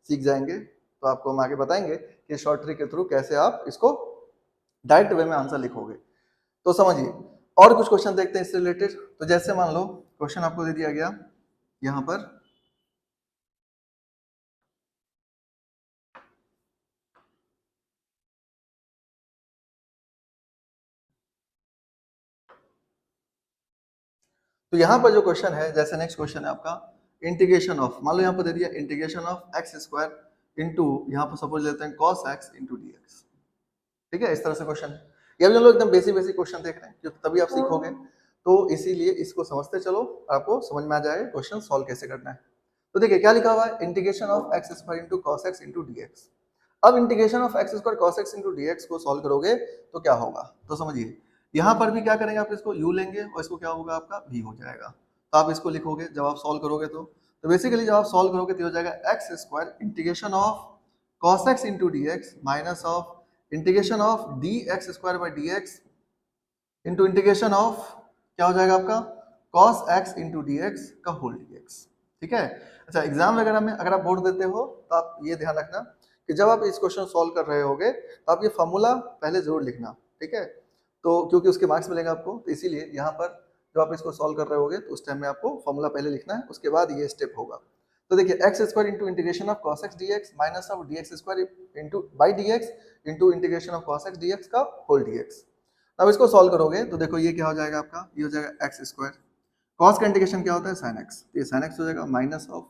Speaker 1: सीख जाएंगे, तो आपको हम आगे बताएंगे कि शॉर्ट ट्रिक के थ्रू कैसे आप इसको डायरेक्ट वे में आंसर लिखोगे। तो समझिए और कुछ क्वेश्चन देखते हैं इससे रिलेटेड। तो जैसे मान लो क्वेश्चन आपको दे दिया गया यहाँ पर, तो यहाँ पर जो क्वेश्चन है, जैसे नेक्स्ट क्वेश्चन है आपका इंटीग्रेशन ऑफ, मान लो यहाँ पर दे दिया integration of x square into, यहाँ पर सपोज लेते हैं cos x into d x. ठीक है, इस तरह से क्वेश्चन है। ये भी हम लोग एकदम बेसिक बेसिक क्वेश्चन देख रहे हैं क्योंकि तभी आप सीखोगे, तो इसीलिए इसको समझते चलो, आपको समझ में आ जाएगा क्वेश्चन सॉल्व कैसे करना है। तो देखिए क्या लिखा हुआ है, integration of x square into cos x into d x. अब integration of x square cos x into d x को सॉल्व करोगे तो क्या होगा, तो समझिए यहाँ पर भी क्या करेंगे, आप इसको u लेंगे और इसको क्या होगा आपका v हो जाएगा। तो आप इसको लिखोगे जब आप सॉल्व करोगे तो बेसिकली जब आप सॉल्व करोगे तो हो जाएगा x square integration of cos x into d x minus of integration of d x square by d x into integration of क्या हो जाएगा आपका cos x into d x का होल डी एक्स। ठीक है, अच्छा एग्जाम वगैरह में अगर आप बोर्ड देते हो तो आप ये ध्यान रखना कि जब आप इस क्वेश्चन सॉल्व कर रहे होगे तो आप ये फॉर्मूला पहले जरूर लिखना। ठीक है, तो क्योंकि उसके मार्क्स मिलेंगे आपको, तो इसीलिए यहाँ पर जब आप इसको सॉल्व कर रहे होगे तो उस टाइम में आपको फॉर्मूला पहले लिखना है, उसके बाद ये स्टेप होगा। तो देखिए x square into integration of cos x d x minus of d x square into by d x into integration of cos x d x का होल डी एक्स। अब इसको सॉल्व करोगे तो देखो ये क्या हो जाएगा आपका, ये हो जाएगा एक्स स्क्वायर, कॉस का इंटीग्रेशन क्या होता है साइन एक्स, तो ये साइन एक्स हो जाएगा minus of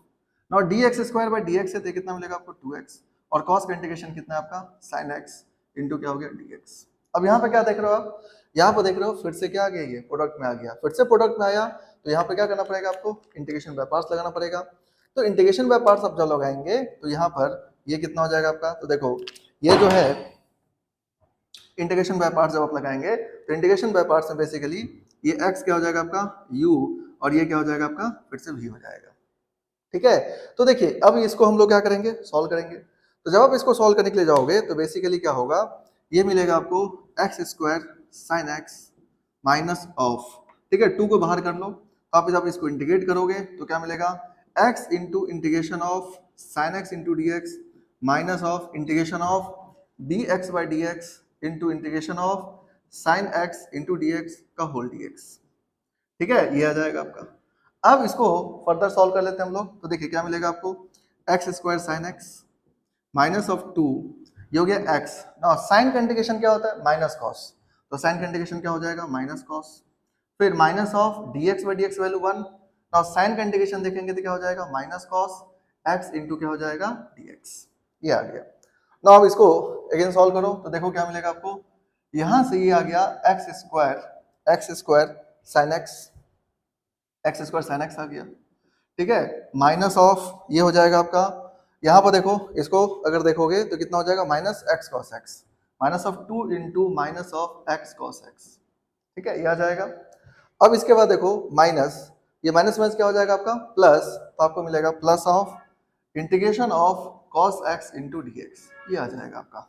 Speaker 1: now D x square by d x है तो कितना मिलेगा आपको 2x, और कॉस का इंटीग्रेशन कितना है आपका साइन एक्स इंटू क्या हो गया डी एक्स। अब यहाँ पे क्या देख रहे हो आप, यहाँ पर देख रहे हो फिर से क्या आ गया, ये प्रोडक्ट में आ गया, फिर से प्रोडक्ट में आया तो यहाँ पे क्या करना पड़ेगा आपको, इंटीग्रेशन बाय पार्ट्स लगाना पड़ेगा। तो इंटीग्रेशन बाय पार्ट्स आप जब लगाएंगे तो यहाँ पर ये कितना हो जाएगा आपका, तो देखो ये जो है इंटीग्रेशन बाय पार्ट्स जब आप लगाएंगे तो इंटीग्रेशन बाय पार्ट्स में बेसिकली ये x क्या हो जाएगा आपका u और ये क्या हो जाएगा आपका फिर से v हो जाएगा। ठीक है, तो देखिए अब इसको हम लोग क्या करेंगे, सॉल्व करेंगे। तो जब आप इसको सॉल्व करने के लिए जाओगे तो बेसिकली क्या होगा, ये मिलेगा आपको x square sine x minus of, ठीक है 2 को बाहर कर लो, तो आप जब इसको इंटीग्रेट करोगे तो क्या मिलेगा x into integration of sine x into d x minus of integration of d x by d x into integration of sine x into d x का होल डी एक्स। ठीक है, ये आ जाएगा आपका। अब इसको फर्दर सॉल्व कर लेते हैं हम लोग, तो देखिए क्या मिलेगा आपको x square sine x minus of 2, ये हो गया एक्स ना, साइन का इंटीग्रेशन क्या होता है माइनस कॉस, तो साइन का इंटीग्रेशन क्या हो जाएगा माइनस कॉस, फिर minus of d x by d x value 1, ना साइन का इंटीग्रेशन देखेंगे तो क्या हो जाएगा माइनस कॉस एक्स इंटू क्या हो जाएगा डी एक्स, ये आ गया ना। अब इसको अगेन सॉल्व करो तो देखो क्या मिलेगा आपको, यहां से ये आ गया एक्स स्क्वायर साइन एक्स आ गया। ठीक है, माइनस ऑफ ये हो जाएगा आपका, यहाँ पर देखो इसको अगर देखोगे तो कितना हो जाएगा minus x cos x, minus of 2 into minus of x cos x. ठीक है, ये आ जाएगा। अब इसके बाद देखो माइनस, ये माइनस माइनस क्या हो जाएगा आपका प्लस, तो आपको मिलेगा plus of integration of cos x into d x, ये आ जाएगा आपका।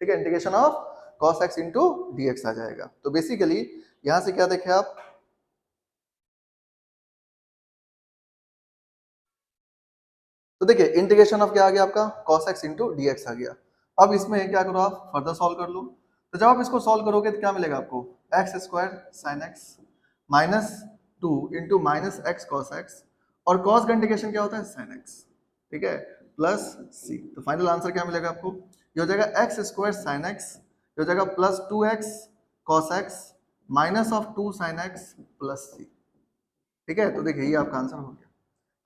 Speaker 1: ठीक है, integration of cos x into d x आ जाएगा। तो बेसिकली यहाँ से क्या देखे आप, तो देखिए इंटीग्रेशन ऑफ क्या आ गया आपका cos x into d x आ गया। अब इसमें क्या करो आप फर्दर सॉल्व कर लो, तो जब आप इसको सॉल्व करोगे तो क्या मिलेगा आपको x square sine x minus 2 into minus x cos x, और कॉस का इंटीग्रेशन क्या होता है साइन एक्स, ठीक है, प्लस सी। तो फाइनल आंसर क्या मिलेगा आपको, ये हो जाएगा एक्स स्क्वायर साइन एक्स, ये हो जाएगा plus 2x cos x minus of 2 sine x plus c, ठीक है। तो देखिए ये आपका आंसर हो गया।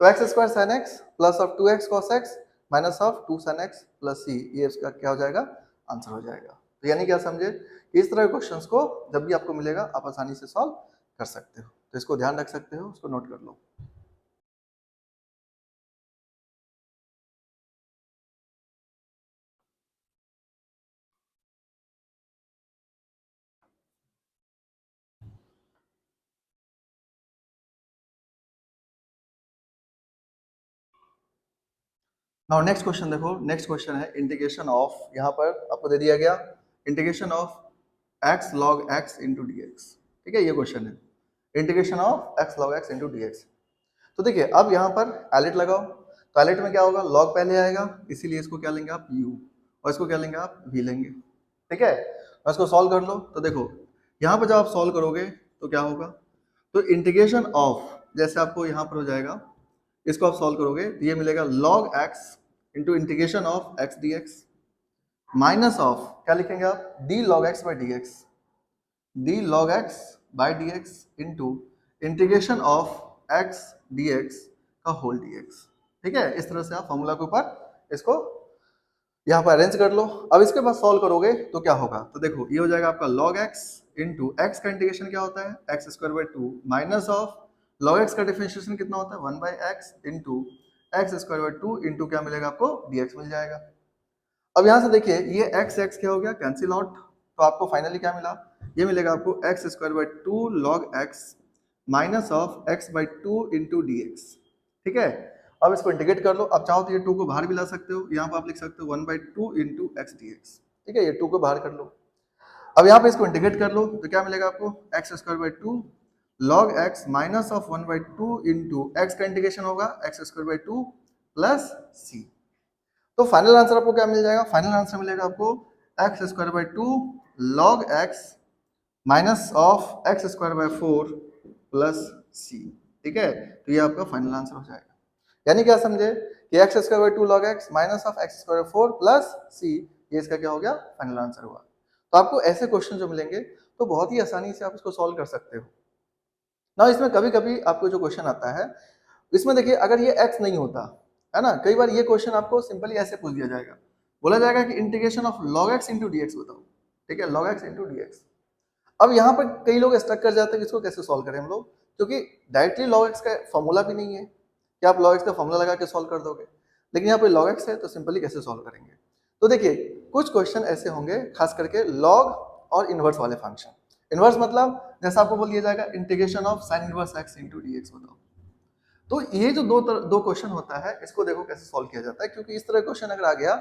Speaker 1: तो x square sine x plus of 2x cos x minus of 2 sine x plus c, ये इसका क्या हो जाएगा, आंसर हो जाएगा। तो यानी क्या समझे, इस तरह के क्वेश्चंस को जब भी आपको मिलेगा आप आसानी से सॉल्व कर सकते हो, तो इसको ध्यान रख सकते हो, उसको नोट कर लो। नाउ नेक्स्ट क्वेश्चन देखो, नेक्स्ट क्वेश्चन है इंटीग्रेशन ऑफ, यहाँ पर आपको दे दिया गया integration of x log x into d x, ठीक है, ये क्वेश्चन है integration of x log x into d x. तो देखिए अब यहाँ पर एलिट लगाओ, तो एलिट में क्या होगा, लॉग पहले आएगा, इसीलिए इसको क्या लेंगे आप u, और इसको क्या लेंगे आप v लेंगे, ठीक है। और इसको सॉल्व कर लो, तो देखो यहाँ पर जब आप सॉल्व करोगे तो क्या होगा, तो इंटीग्रेशन ऑफ, जैसे आपको यहाँ पर हो जाएगा, इसको आप सॉल्व करोगे तो ये मिलेगा log x into integration of x dx minus of क्या लिखेंगे आप, d log x by d x, d log x by d x into integration of x dx का होल dx, ठीक है। इस तरह से आप फॉर्मूला के ऊपर इसको यहाँ पर अरेंज कर लो। अब इसके बाद सॉल्व करोगे तो क्या होगा, तो देखो ये हो जाएगा आपका log x इंटू एक्स का इंटीग्रेशन क्या होता है, x square by 2 minus of log x का डिफरेंशिएशन कितना होता है 1 by x into x square by 2 into क्या मिलेगा आपको dx मिल जाएगा। अब यहाँ से देखिए ये x x क्या हो गया, कैंसिल आउट, तो आपको फाइनली क्या मिला, ये मिलेगा आपको x square by 2 log x minus of x by 2 into d x, ठीक है। अब इसको इंटीग्रेट कर लो, अब चाहो तो ये 2 को बाहर भी ला सकते हो, यहाँ पर आप लिख सकते हो 1 by 2 into x d x, ठीक है, ये 2 को बाहर कर लो। अब यहाँ पे इसको इंटीग्रेट कर लो तो क्या मिलेगा आपको, x square by 2 log x minus of 1 by 2 into x का इंटीग्रेशन होगा एक्स स्क्वायर बाई 2 प्लस सी। तो फाइनल आंसर आपको क्या मिल जाएगा, फाइनल आंसर मिलेगा आपको x square by 2 log x minus of x square by 4 plus c, ठीक है। तो ये आपका फाइनल आंसर हो जाएगा। यानी क्या समझे कि x square by 2 log x minus of x square by 4 plus c, ये इसका क्या हो गया, फाइनल आंसर हुआ। तो आपको ऐसे क्वेश्चन जो मिलेंगे तो बहुत ही आसानी से आप इसको सॉल्व कर सकते हो ना। इसमें कभी कभी आपको जो क्वेश्चन आता है, इसमें देखिए अगर ये x नहीं होता है ना, कई बार ये क्वेश्चन आपको सिंपली ऐसे पूछ दिया जाएगा, बोला जाएगा कि integration of log x into d x बताओ, ठीक है, log x into d x. अब यहाँ पर कई लोग स्टक कर जाते हैं कि इसको कैसे सॉल्व करें हम लोग, क्योंकि डायरेक्टली log x का फॉर्मूला भी नहीं है कि आप log x का फॉर्मूला लगा के सॉल्व कर दोगे, लेकिन यहाँ पे log x है तो सिंपली कैसे सॉल्व करेंगे। तो देखिए कुछ क्वेश्चन ऐसे होंगे खास करके log और इनवर्स वाले फंक्शन। इनवर्स मतलब जैसा आपको बोल दिया जाएगा integration of sign inverse x into d x बताओ। तो ये जो दो क्वेश्चन होता है, इसको देखो कैसे सॉल्व किया जाता है, क्योंकि इस तरह क्वेश्चन अगर आ गया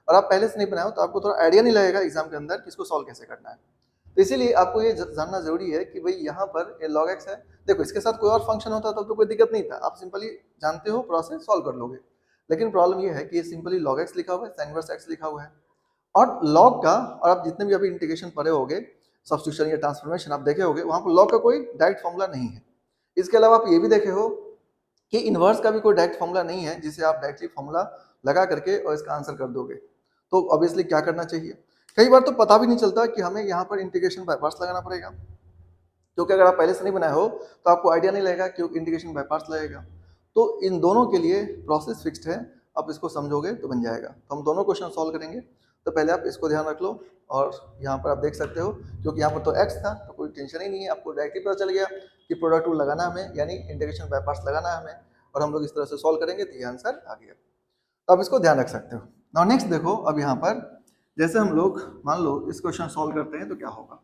Speaker 1: और आप पहले से नहीं बनाए हो तो आपको थोड़ा आइडिया नहीं लगेगा एग्जाम के अंदर कि इसको सॉल्व कैसे करना है। तो इसीलिए आपको ये जानना जरूरी है कि भाई यहाँ पर ये log x है, देखो इसके साथ कोई और फंक्शन होता तब तो कोई दिक्कत नहीं था, आप सिंपली जानते हो प्रोसेस सॉल्व कर लोगे। लेकिन प्रॉब्लम ये है कि ये सिंपली log x लिखा हुआ है, साइन इनवर्स x लिखा हुआ है, और log का, और आप जितने भी अभी इंटीग्रेशन पढ़े होगे, सब्स्टिट्यूशन या ट्रांसफॉर्मेशन आप देखे होगे, वहाँ पर log का कोई डायरेक्ट फॉर्मूला नहीं है। इसके अलावा आप ये भी देखे हो कि इनवर्स का भी कोई डायरेक्ट फॉर्मूला नहीं है जिसे आप डायरेक्टली फॉर्मूला लगा करके और इसका आंसर कर दोगे। तो ऑब्वियसली क्या करना चाहिए, कई बार तो पता भी नहीं चलता कि हमें यहाँ पर इंटीग्रेशन बाय पार्ट्स लगाना पड़ेगा, क्योंकि अगर आप पहले से नहीं बनाए हो तो आपको आइडिया नहीं लगेगा कि इंटीग्रेशन बाय पार्ट्स लगेगा। तो इन दोनों के लिए प्रोसेस फिक्स्ड है, आप इसको समझोगे तो बन जाएगा। तो हम दोनों क्वेश्चन सॉल्व करेंगे, तो पहले आप इसको ध्यान रख लो, और यहाँ पर आप देख सकते हो क्योंकि यहाँ पर तो x था तो कोई टेंशन ही नहीं है, आपको डायरेक्टली पता चल गया कि प्रोडक्ट रूल लगाना हमें, यानी इंटीग्रेशन बाय पार्ट्स लगाना है हमें, और हम लोग इस तरह से सॉल्व करेंगे तो ये आंसर आ गया। तो आप इसको ध्यान रख सकते हो। नाउ नेक्स्ट देखो, अब यहाँ पर जैसे हम लोग मान लो इस क्वेश्चन सॉल्व करते हैं तो क्या होगा।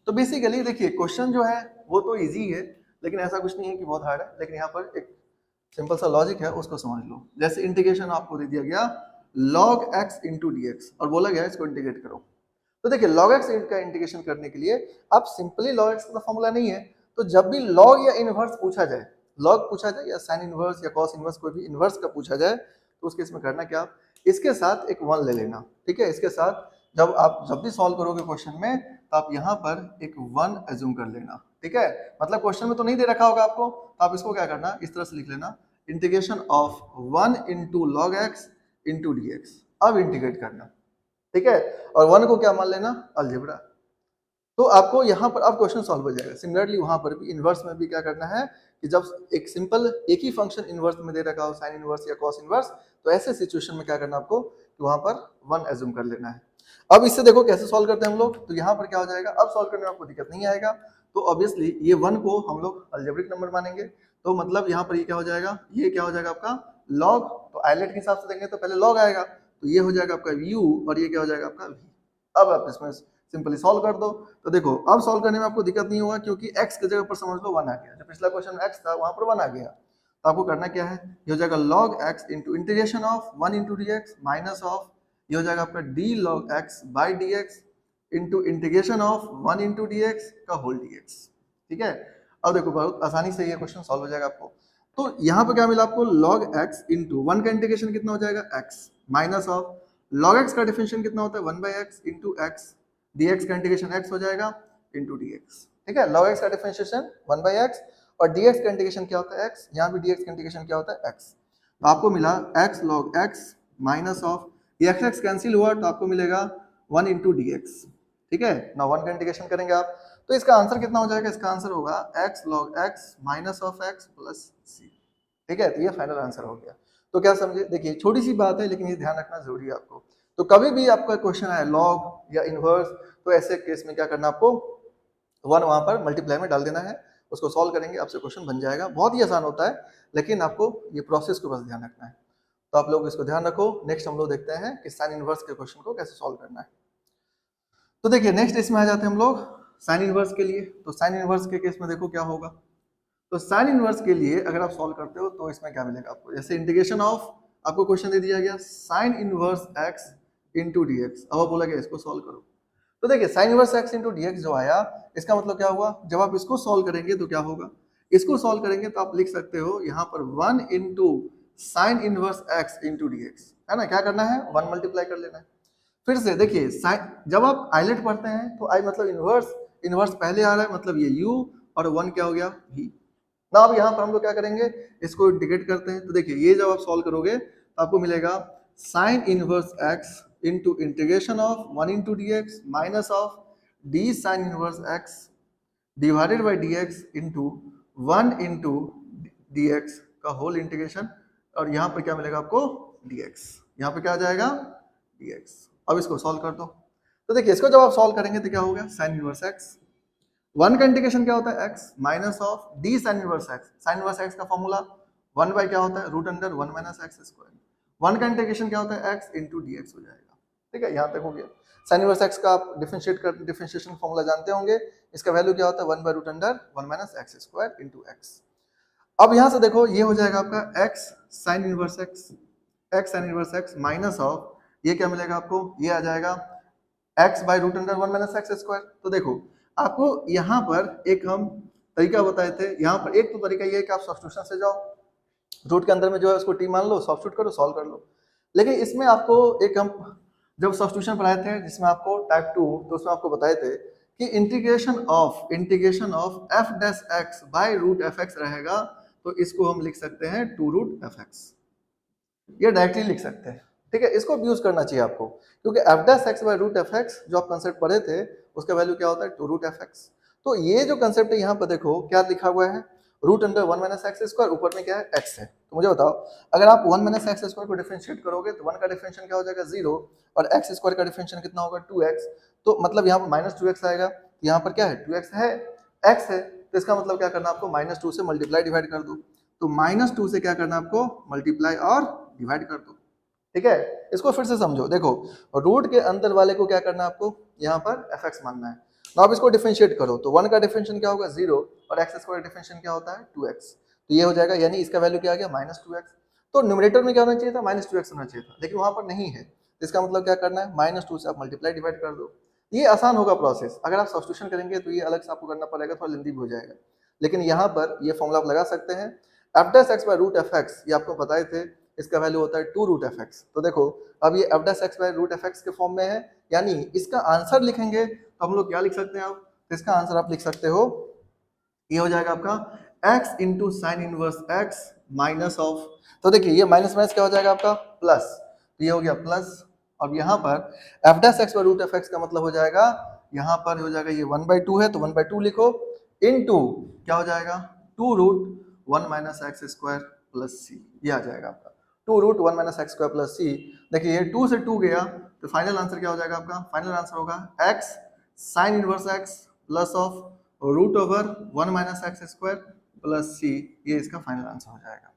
Speaker 1: तो बेसिकली देखिए क्वेश्चन जो है वो तो इजी है, लेकिन ऐसा कुछ नहीं है कि बहुत हार्ड है, लेकिन यहाँ पर एक सिंपल सा लॉजिक है, उसको समझ लो। जैसे इंटीग्रेशन आपको दे दिया गया log x into d x, और बोला गया इसको इंटीग्रेट करो। तो देखिए log x का इंटीग्रेशन करने के लिए आप सिंपली log x का फॉर्मूला नहीं है, तो जब भी log या इनवर्स पूछा जाए, log पूछा जाए या साइन इनवर्स या कॉस इनवर्स, कोई भी इनवर्स का पूछा जाए, तो उस केस में करना क्या, इसके साथ एक 1 ले लेना, ठीक है। इसके साथ जब भी सॉल्व करोगे क्वेश्चन में, तो आप यहाँ पर एक 1 एज्यूम कर लेना, ठीक है, मतलब क्वेश्चन में तो नहीं दे रखा होगा आपको, तो आप इसको क्या करना, इस तरह से लिख लेना, integration of 1 into log x into d x. अब इंटीग्रेट करना, ठीक है, और 1 को क्या मान लेना, अलजेब्रा। तो आपको यहाँ पर अब क्वेश्चन सॉल्व हो जाएगा। सिमिलरली वहां पर भी इनवर्स में भी क्या करना है कि जब एक सिंपल एक ही फंक्शन इनवर्स में दे रखा हो, साइन इनवर्स या कॉस इनवर्स, तो ऐसे सिचुएशन में क्या करना आपको कि वहां पर 1 एज्यूम कर लेना है। अब इससे देखो कैसे सॉल्व करते हैं हम लोग, तो यहाँ पर क्या हो जाएगा, अब सॉल्व करने में आपको दिक्कत नहीं आएगा। तो ऑब्वियसली ये 1 को हम लोग अलजेब्रिक नंबर मानेंगे, तो मतलब यहाँ पर ये क्या हो जाएगा, ये क्या हो जाएगा आपका लॉग, तो आइलेट के हिसाब से देंगे तो पहले लॉग आएगा, तो ये हो जाएगा आपका u और ये क्या हो जाएगा आपका v। अब आप इसमें सिंपली सॉल्व कर दो। तो देखो अब सॉल्व करने में आपको दिक्कत नहीं होगा, क्योंकि x की जगह पर समझ लो 1 आ गया, जो पिछला क्वेश्चन x था वहां पर 1 आ गया। तो आपको करना क्या है, ये हो जाएगा log x into integration of 1 into d x minus of, ये हो जाएगा आपका d log x by d x into integration of 1 into d x का होल डी एक्स। ठीक है, अब देखो बहुत आसानी से ये क्वेश्चन सॉल्व हो जाएगा आपको। तो यहाँ पे क्या मिला आपको, log x इंटू 1 का इंटीग्रेशन कितना हो जाएगा x minus of log x का डिफरेंशिएशन कितना होता है 1 by x into x, dx का इंटीग्रेशन x हो जाएगा इंटू dx। ठीक है, log x का डिफरेंशिएशन 1 बाई एक्स और dx का इंटीग्रेशन क्या होता है x, यहाँ भी dx का इंटीग्रेशन क्या होता है x। तो आपको मिला x log x minus of, ये x कैंसिल हुआ तो आपको मिलेगा 1 इंटू डी एक्स। ठीक है ना, 1 का इंटीग्रेशन करेंगे आप, तो इसका आंसर कितना हो जाएगा, इसका आंसर होगा x log x minus of x plus c। ठीक है, तो ये फाइनल आंसर हो गया। तो क्या समझे, देखिए छोटी सी बात है लेकिन ये ध्यान रखना जरूरी है आपको। तो कभी भी आपका क्वेश्चन आए लॉग या इनवर्स, तो ऐसे केस में क्या करना आपको, 1 वहां पर मल्टीप्लाई में डाल देना है, उसको सॉल्व करेंगे आपसे क्वेश्चन बन जाएगा। बहुत ही आसान होता है, लेकिन आपको ये प्रोसेस को बस ध्यान रखना है। तो आप लोग इसको ध्यान रखो। नेक्स्ट हम लोग देखते हैं कि साइन इनवर्स के क्वेश्चन को कैसे सॉल्व करना है। तो देखिए नेक्स्ट इसमें आ जाते हैं हम लोग साइन इनवर्स के लिए। तो साइन इनवर्स के केस में देखो क्या होगा, तो साइन इनवर्स के लिए अगर आप सॉल्व करते हो तो इसमें क्या मिलेगा आपको, जैसे इंटीग्रेशन ऑफ, आपको क्वेश्चन दे दिया गया sign inverse x into d x, अब बोला गया इसको सॉल्व करो। तो देखिए sign inverse x into d x जो आया, इसका मतलब क्या हुआ, जब आप इसको सॉल्व करेंगे तो क्या होगा, इसको सॉल्व करेंगे तो आप लिख सकते हो यहाँ पर 1 into sine inverse x into d x, है ना, क्या करना है 1 मल्टीप्लाई कर लेना है। फिर से देखिए जब आप आइलेट पढ़ते हैं तो आई मतलब इनवर्स, इनवर्स पहले आ रहा है मतलब ये u और 1 क्या हो गया v ना। अब यहाँ पर हम लोग क्या करेंगे, इसको इंटीग्रेट करते हैं। तो देखिए ये जब आप सॉल्व करोगे तो आपको मिलेगा sign inverse x into integration of 1 into d x minus of d sine inverse x divided by d x into 1 into d x का होल इंटीग्रेशन, और यहाँ पे क्या मिलेगा आपको dx, यहाँ पे क्या आ जाएगा dx। अब इसको सॉल्व कर दो। तो देखिए इसको जब आप सॉल्व करेंगे तो क्या होगा, साइन इनवर्स x, 1 का इंटीग्रेशन क्या होता है x minus of d sine inverse x, sine inverse x का फॉर्मूला 1 बाय क्या होता है root under 1 minus x square. 1 का इंटीग्रेशन क्या होता है x इंटू डी एक्स हो जाएगा। ठीक है, यहाँ तक हो गया। साइन इनवर्स x का आप डिफरेंशिएशन फॉर्मूला जानते होंगे, इसका वैल्यू क्या होता है 1 by root under 1 minus x square into x. अब यहाँ से देखो ये हो जाएगा आपका x sine inverse x minus of, ये क्या मिलेगा आपको, ये आ जाएगा x by root under 1 minus x square. तो देखो आपको यहाँ पर एक हम तरीका बताए थे, यहाँ पर एक तो तरीका ये है कि आप सब्स्टिट्यूशन से जाओ, रूट के अंदर में जो है उसको t मान लो, सब्स्टिट्यूट करो, सॉल्व कर लो। लेकिन इसमें आपको एक हम जब सब्स्टिट्यूशन पढ़ाए थे जिसमें आपको टाइप 2, तो उसमें आपको बताए थे कि integration of f dash x by root f x रहेगा, तो इसको हम लिख सकते हैं 2 रूट एफ एक्स, ये डायरेक्टली लिख सकते हैं। ठीक है, इसको यूज करना चाहिए आपको, क्योंकि f dash x by root f x जो आप कंसेप्ट पढ़े थे उसका वैल्यू क्या होता है 2 रूट एफ एक्स। तो ये जो कंसेप्ट है यहाँ पर देखो क्या लिखा हुआ है, root under 1 minus x square, ऊपर में क्या है x है। तो मुझे बताओ अगर आप 1 माइनस एक्स स्क्वायर को डिफरेंशिएट करोगे तो 1 का डिफरेंशिएशन क्या हो जाएगा 0 और x स्क्वायर का डिफरेंशिएशन कितना होगा 2x, तो मतलब यहाँ पर माइनस 2x आएगा। यहाँ पर क्या है 2x है, x है, तो इसका मतलब क्या करना आपको माइनस 2 से मल्टीप्लाई डिवाइड कर दो। तो माइनस 2 से क्या करना आपको मल्टीप्लाई और डिवाइड कर दो। ठीक है, इसको फिर से समझो, देखो रूट के अंदर वाले को क्या करना है आपको, यहाँ पर एफ एक्स मानना है। तो आप इसको डिफरेंशिएट करो तो 1 का डिफरेंशिएशन क्या होगा 0 और एक्स स्क्वायर डिफरेंशिएशन क्या होता है 2x, तो ये हो जाएगा, यानी इसका वैल्यू क्या आ गया माइनस 2x। तो न्यूमरेटर में क्या होना चाहिए था माइनस 2x होना चाहिए था, लेकिन वहां पर नहीं है, तो इसका मतलब क्या करना है माइनस 2 से आप मल्टीप्लाई डिवाइड कर दो। ये आसान होगा प्रोसेस, अगर आप सब्स्टिट्यूशन करेंगे तो ये अलग से आपको करना पड़ेगा, थोड़ा लेंदी भी हो जाएगा। लेकिन यहाँ पर ये फॉर्मूला आप लगा सकते हैं, f dash x by root f x, ये आपको बताए थे, इसका वैल्यू होता है 2 रूट एफ एक्स। तो देखो अब ये f dash x by root f x के फॉर्म में है, यानी इसका आंसर लिखेंगे तो हम लोग क्या लिख सकते हैं, आप इसका आंसर आप लिख सकते हो ये हो जाएगा आपका x into sine inverse x minus of, तो देखिए ये माइनस माइनस क्या हो जाएगा आपका प्लस, तो ये हो गया प्लस। अब यहाँ पर f dash x by root f x का मतलब हो जाएगा, यहाँ पर हो जाएगा ये 1/2 है तो 1/2 लिखो, इनटू क्या हो जाएगा 2 root 1 minus x square plus c, ये आ जाएगा आपका 2 root 1 minus x square plus c. देखिए ये 2 से 2 गया तो फाइनल आंसर क्या हो जाएगा आपका, फाइनल आंसर होगा x sine inverse x plus of root over 1 minus x square plus c, ये इसका फाइनल आंसर हो जाएगा।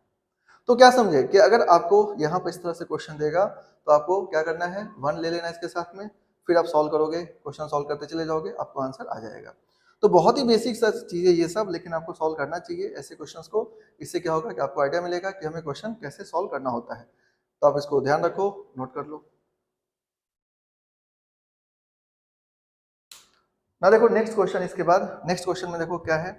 Speaker 1: तो क्या समझे कि अगर आपको यहाँ पर इस तरह से क्वेश्चन देगा तो आपको क्या करना है, 1 ले लेना इसके साथ में, फिर आप सॉल्व करोगे, क्वेश्चन सॉल्व करते चले जाओगे, आपको आंसर आ जाएगा। तो बहुत ही बेसिक सा चीज़ है ये सब, लेकिन आपको सॉल्व करना चाहिए ऐसे क्वेश्चंस को। इससे क्या होगा कि आपको आइडिया मिलेगा कि हमें क्वेश्चन कैसे सॉल्व करना होता है। तो आप इसको ध्यान रखो, नोट कर लो ना। देखो नेक्स्ट क्वेश्चन, इसके बाद नेक्स्ट क्वेश्चन में देखो क्या है।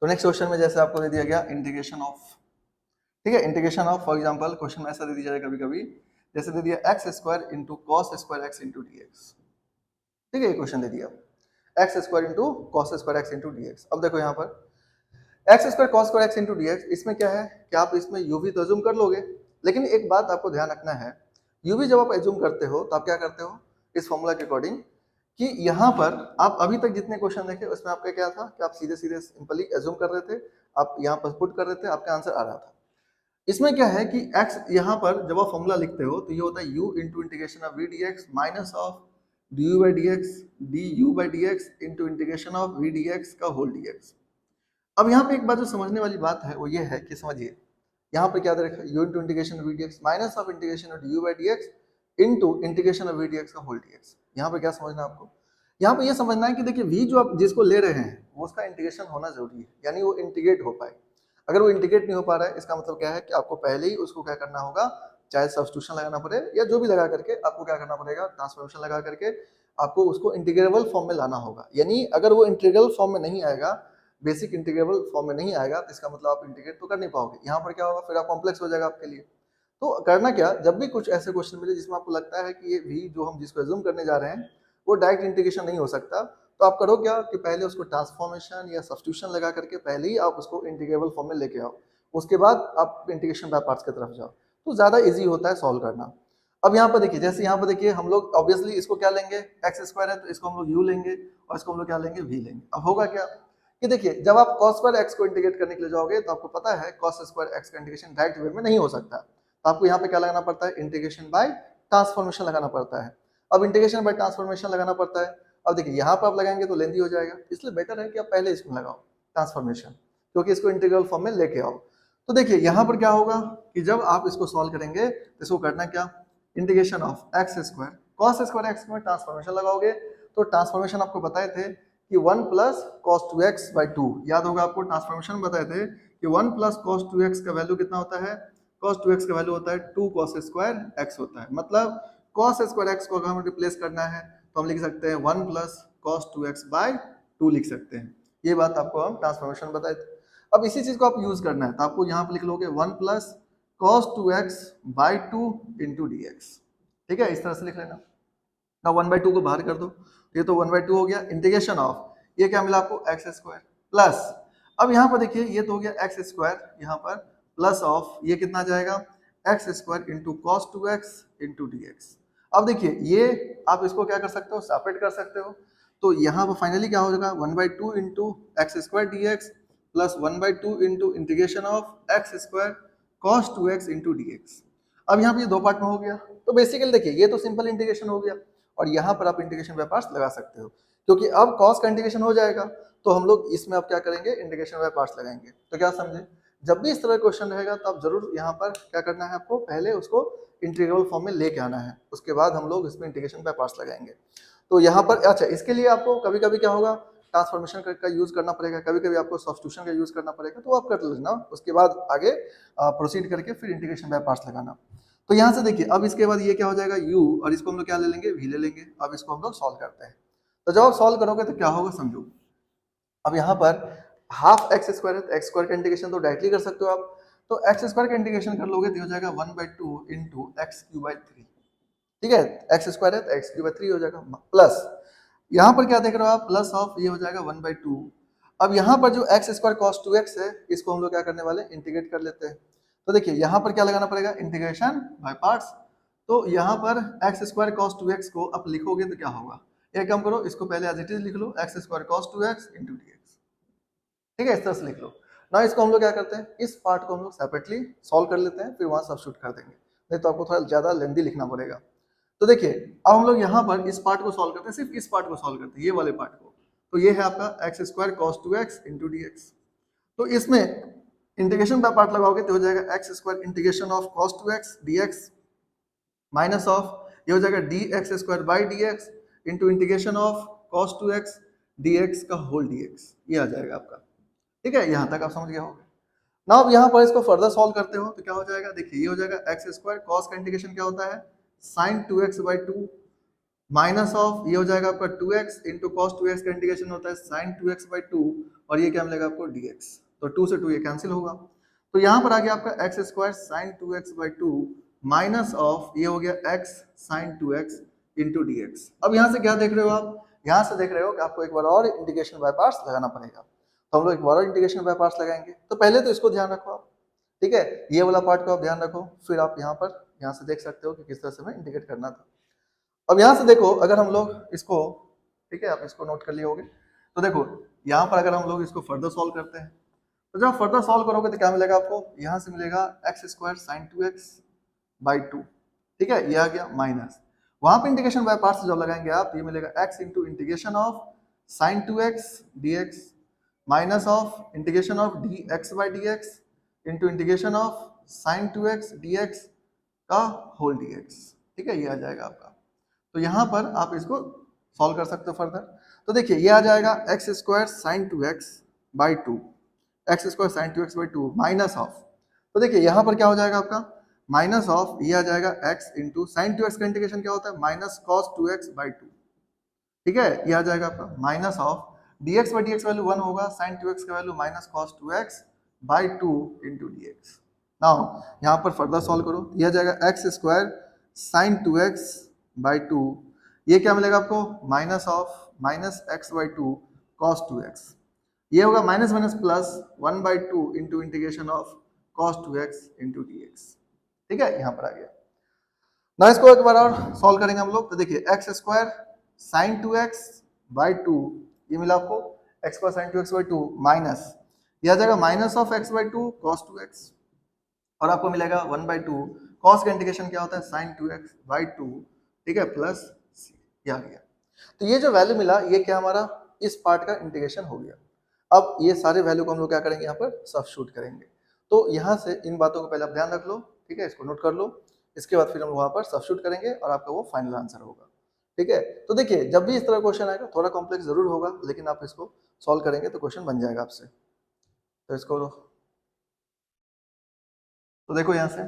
Speaker 1: तो नेक्स्ट क्वेश्चन में जैसे आपको दे दिया गया इंटीग्रेशन ऑफ, ठीक है, integration of for example question में ऐसा दे दिया जाए कभी कभी, जैसे दे दिया x square into cos square x into d x, ठीक है, ये क्वेश्चन दे दिया x square into cos square x into d x. अब देखो यहाँ पर x square cos square x into d x, इसमें क्या है कि आप इसमें यू भी तो एज्यूम कर लोगे, लेकिन एक बात आपको ध्यान रखना है, यू भी जब आप एज्यूम करते हो तो आप क्या करते हो इस फॉर्मूला के अकॉर्डिंग, कि यहाँ पर आप अभी तक जितने क्वेश्चन देखे उसमें आपका क्या था कि आप सीधे सीधे सिंपली एज्यूम कर रहे थे, आप यहाँ पर पुट कर रहे थे, आपका आंसर आ रहा था। इसमें क्या है कि x यहाँ पर जब आप फॉर्मूला लिखते हो तो ये होता है u into integration of v d x minus of d u by d x d u by d x into integration of v d x का होल डी एक्स। अब यहाँ पे एक बात जो समझने वाली बात है वो ये है कि समझिए यहाँ पे क्या दे रखा है, u into integration v d x minus of integration of d u by d x into integration of v d x का होल डी एक्स। यहाँ पे क्या समझना है आपको, यहाँ पे ये समझना है कि देखिए v जो आप जिसको ले रहे हैं वो उसका इंटीग्रेशन होना जरूरी है, यानी वो इंटीग्रेट हो पाए। अगर वो इंटीग्रेट नहीं हो पा रहा है इसका मतलब क्या है कि आपको पहले ही उसको क्या करना होगा, चाहे सब्स्टिट्यूशन लगाना पड़े या जो भी लगा करके आपको क्या करना पड़ेगा, ट्रांसफॉर्मेशन लगा करके आपको उसको इंटीग्रेबल फॉर्म में लाना होगा। यानी अगर वो इंटीग्रल फॉर्म में नहीं आएगा, बेसिक इंटीग्रेबल फॉर्म में नहीं आएगा, तो इसका मतलब आप इंटीग्रेट तो कर नहीं पाओगे। यहाँ पर क्या होगा, फिर आप कॉम्प्लेक्स हो जाएगा आपके लिए। तो करना क्या, जब भी कुछ ऐसे क्वेश्चन मिले जिसमें आपको लगता है कि ये भी जो हम जिसको एज्यूम करने जा रहे हैं वो डायरेक्ट इंटीग्रेशन नहीं हो सकता, तो आप करो क्या कि पहले उसको ट्रांसफॉर्मेशन या सब्स्टिट्यूशन लगा करके पहले ही आप उसको इंटीग्रेबल फॉर्म में लेके आओ, उसके बाद आप इंटीग्रेशन बाय पार्ट्स की तरफ जाओ, तो ज़्यादा इजी होता है सॉल्व करना। अब यहाँ पर देखिए, जैसे यहाँ पर देखिए हम लोग ऑब्वियसली इसको क्या लेंगे, एक्स स्क्वायर है तो इसको हम लोग यू लेंगे और इसको हम लोग क्या लेंगे, वी लेंगे। अब होगा क्या कि देखिए जब आप कॉस स्क्वायर एक्स को इंटीग्रेट करने के लिए जाओगे तो आपको पता है कॉस स्क्वायर एक्स का इंटीग्रेशन डायरेक्ट वे में नहीं हो सकता, तो आपको यहाँ पे क्या लगाना पड़ता है, इंटीग्रेशन बाय ट्रांसफॉर्मेशन लगाना पड़ता है। अब इंटीग्रेशन बाय ट्रांसफॉर्मेशन लगाना पड़ता है, अब देखिए यहाँ पर आप लगाएंगे तो लेंथी हो जाएगा, इसलिए बेटर है कि आप पहले इसमें लगाओ ट्रांसफॉर्मेशन, क्योंकि इसको इंटीग्रल फॉर्म में लेके आओ। तो देखिए यहाँ पर क्या होगा कि जब आप इसको सॉल्व करेंगे तो इसको करना क्या, integration of x square cos square x में ट्रांसफॉर्मेशन लगाओगे, तो ट्रांसफॉर्मेशन आपको बताए थे कि 1 प्लस कॉस 2x बाई 2, याद होगा आपको ट्रांसफॉर्मेशन बताए थे कि 1 प्लस कॉस 2x का वैल्यू कितना होता है, cos 2x का वैल्यू होता है 2 cos स्क्वायर x होता है। मतलब cos स्क्वायर x को अगर हमें रिप्लेस करना है तो हम लिख सकते हैं 1 प्लस cos 2x बाय 2 लिख सकते हैं। ये बात आपको हम ट्रांसफॉर्मेशन बताए थे। अब इसी चीज को आप यूज करना है तो आपको यहाँ पे लिख लोगे 1 plus cos 2x by 2 into d x, ठीक है, इस तरह से लिख लेना। ना 1/2 को बाहर कर दो, ये तो 1/2 हो गया, इंटीग्रेशन ऑफ ये क्या मिला आपको एक्स स्क्वायर प्लस, अब यहाँ पर देखिए ये तो हो गया एक्स स्क्वायर, यहाँ पर प्लस ऑफ ये कितना जाएगा x square into cos 2x into d x. अब देखिए ये आप इसको क्या कर सकते हो, सेपरेट कर सकते हो, तो यहाँ पर फाइनली क्या हो जाएगा 1/2 into x square D x plus 1/2 into integration of x square cos 2x into d x. अब यहाँ पे ये दो पार्ट में हो गया, तो बेसिकली देखिए ये तो सिंपल इंटीग्रेशन हो गया और यहाँ पर आप इंटीग्रेशन बाय पार्ट्स लगा सकते हो, क्योंकि अब कॉस का इंटीग्रेशन हो जाएगा तो हम लोग इसमें अब क्या करेंगे, इंटीग्रेशन बाय पार्ट्स लगाएंगे। तो क्या समझे, जब भी इस तरह क्वेश्चन रहेगा तो आप जरूर यहाँ पर क्या करना है, आपको पहले उसको इंटीग्रल फॉर्म में लेके आना है, उसके बाद हम लोग इसमें इंटीग्रेशन बाय पार्ट्स लगाएंगे। तो यहाँ पर अच्छा, इसके लिए आपको कभी कभी क्या होगा, ट्रांसफॉर्मेशन का यूज करना पड़ेगा, कभी कभी आपको सब्स्टिट्यूशन का यूज करना पड़ेगा, तो आप कर लेना, उसके बाद आगे प्रोसीड करके फिर इंटीग्रेशन बाय पार्ट्स लगाना। तो यहाँ से देखिए अब इसके बाद ये क्या हो जाएगा u, और इसको हम लोग क्या ले लेंगे, v ले लेंगे। अब इसको हम लोग सॉल्व करते हैं, तो जब आप सॉल्व करोगे तो क्या होगा समझो, अब यहाँ पर हाफ एक्स स्क्वायर है तो एक्स स्क्वायर का इंटीग्रेशन तो डायरेक्टली कर सकते हो आप, तो एक्स स्क्वायर का इंटीग्रेशन कर लोगे तो हो जाएगा 1/2 इंटू एक्स क्यू बाई 3। ठीक है, एक्स स्क्वायर है तो एक्स क्यू बाई 3 हो जाएगा, प्लस यहाँ पर क्या देख रहे हो आप, प्लस ऑफ ये हो जाएगा 1/2। अब यहाँ पर जो एक्स स्क्वायर कॉस 2x है, इसको हम लोग क्या करने वाले, इंटीग्रेट कर लेते हैं। तो देखिए यहाँ पर क्या लगाना पड़ेगा, इंटीग्रेशन बाय पार्ट्स। तो यहाँ पर एक्स स्क्वायर कॉस 2x को आप लिखोगे तो क्या होगा, एक काम करो, इसको पहले एज इट इज लिख लो, x square cos 2x into dx। ठीक है, इस तरह से लिख लो ना। इसको हम लोग क्या करते हैं, इस पार्ट को हम लोग सेपरेटली सॉल्व कर लेते हैं, फिर वहां सब्स्टिट्यूट कर देंगे, नहीं तो आपको थोड़ा ज्यादा लेंथी लिखना पड़ेगा। तो देखिए अब हम लोग यहाँ पर इस पार्ट को सॉल्व करते हैं, सिर्फ इस पार्ट को सॉल्व करते हैं, ये वाले पार्ट को। तो ये है आपका x square cos 2x into d x. तो इसमें इंटीग्रेशन बाय पार्ट लगाओगे तो हो जाएगा x square integration of cos 2x dx minus of ये हो जाएगा D x square by d x into integration of cos 2x dx का होल dx, ये आ जाएगा आपका। ठीक है, यहाँ तक आप समझ गए होंगे ना। अब यहाँ पर इसको फर्दर सॉल्व करते हो तो क्या हो जाएगा, देखिए ये हो जाएगा एक्स स्क्वायर कॉस का इंटीग्रेशन क्या होता है, sign 2x by 2 minus of ये हो जाएगा आपका 2x इंटू कॉस 2x का इंटीग्रेशन होता है साइन 2x बाई 2, और ये क्या मिलेगा आपको dx। तो 2 से 2 ये कैंसिल होगा, तो यहाँ पर आ गया आपका x square sine 2x by 2 minus of ये हो गया x sign 2x into dx। अब यहाँ से क्या देख रहे हो आप, यहाँ से देख रहे हो कि आपको एक बार और इंटीग्रेशन बाय पार्ट्स लगाना पड़ेगा। तो हम लोग एक बार और इंटीग्रेशन बाय पार्ट्स लगाएंगे। तो पहले तो इसको ध्यान रखो आप, ठीक है, ये वाला पार्ट को आप ध्यान रखो, फिर आप यहाँ से देख सकते हो कि किस तरह से हमें इंटीग्रेट करना था। अब यहाँ से देखो, अगर हम लोग इसको, ठीक है, आप इसको नोट कर लिए होगे, तो देखो यहाँ पर अगर हम लोग इसको फर्दर सॉल्व करते हैं, तो जब फर्दर सॉल्व करोगे तो क्या मिलेगा आपको, यहाँ से मिलेगा x square sine 2x by 2। ठीक है, ये आ गया माइनस, वहां पे इंटीग्रेशन बाय पार्ट्स जब लगाएंगे आप, ये मिलेगा x into integration of sign 2x dx minus of integration of dx by dx into integration of sign 2x dx का होल dx। ठीक है, ये आ जाएगा आपका। तो यहाँ पर आप इसको सॉल्व कर सकते हो फर्दर। तो देखिए ये आ जाएगा x square sine 2x by 2, x square sine 2x by 2 minus of, तो देखिए यहाँ पर क्या हो जाएगा आपका, माइनस ऑफ ये आ जाएगा x इंटू साइन 2x का इंटीग्रेशन क्या होता है, माइनस कॉस 2x बाई 2। ठीक है, ये आ जाएगा आपका minus of dx by dx value 1 होगा, साइन 2x का value minus cos 2x by 2 into dx। Now यहाँ पर फर्दर सॉल्व करो, ये आ जाएगा x square sine 2x by 2, ये क्या मिलेगा आपको, minus of minus x by 2 cos 2x, ये होगा minus minus plus 1/2 into integration of cos 2x into dx। ठीक है, यहाँ पर आ गया ना। इसको एक बार और सॉल्व करेंगे हम लोग, तो देखिए x square sine 2x by 2, ये मिला आपको x square sine 2x by 2 minus ये आ जाएगा minus of x by 2 cos 2x, और आपको मिलेगा 1/2 कॉस का इंटीग्रेशन क्या होता है, साइन 2x बाई 2। ठीक है, प्लस ये आ गया। तो ये जो वैल्यू मिला, ये क्या हमारा इस पार्ट का इंटीग्रेशन हो गया। अब ये सारे वैल्यू को हम लोग क्या करेंगे, यहाँ पर सब्स्टिट्यूट करेंगे। तो यहाँ से इन बातों को पहले आप ध्यान रख लो, ठीक है, इसको नोट कर लो, इसके बाद फिर हम वहाँ पर सब्स्टिट्यूट करेंगे और आपका वो फाइनल आंसर होगा। ठीक है, तो देखिए जब भी इस तरह क्वेश्चन आएगा, थोड़ा कॉम्प्लेक्स जरूर होगा, लेकिन आप इसको सॉल्व करेंगे तो क्वेश्चन बन जाएगा आपसे। तो इसको तो देखो यहाँ से,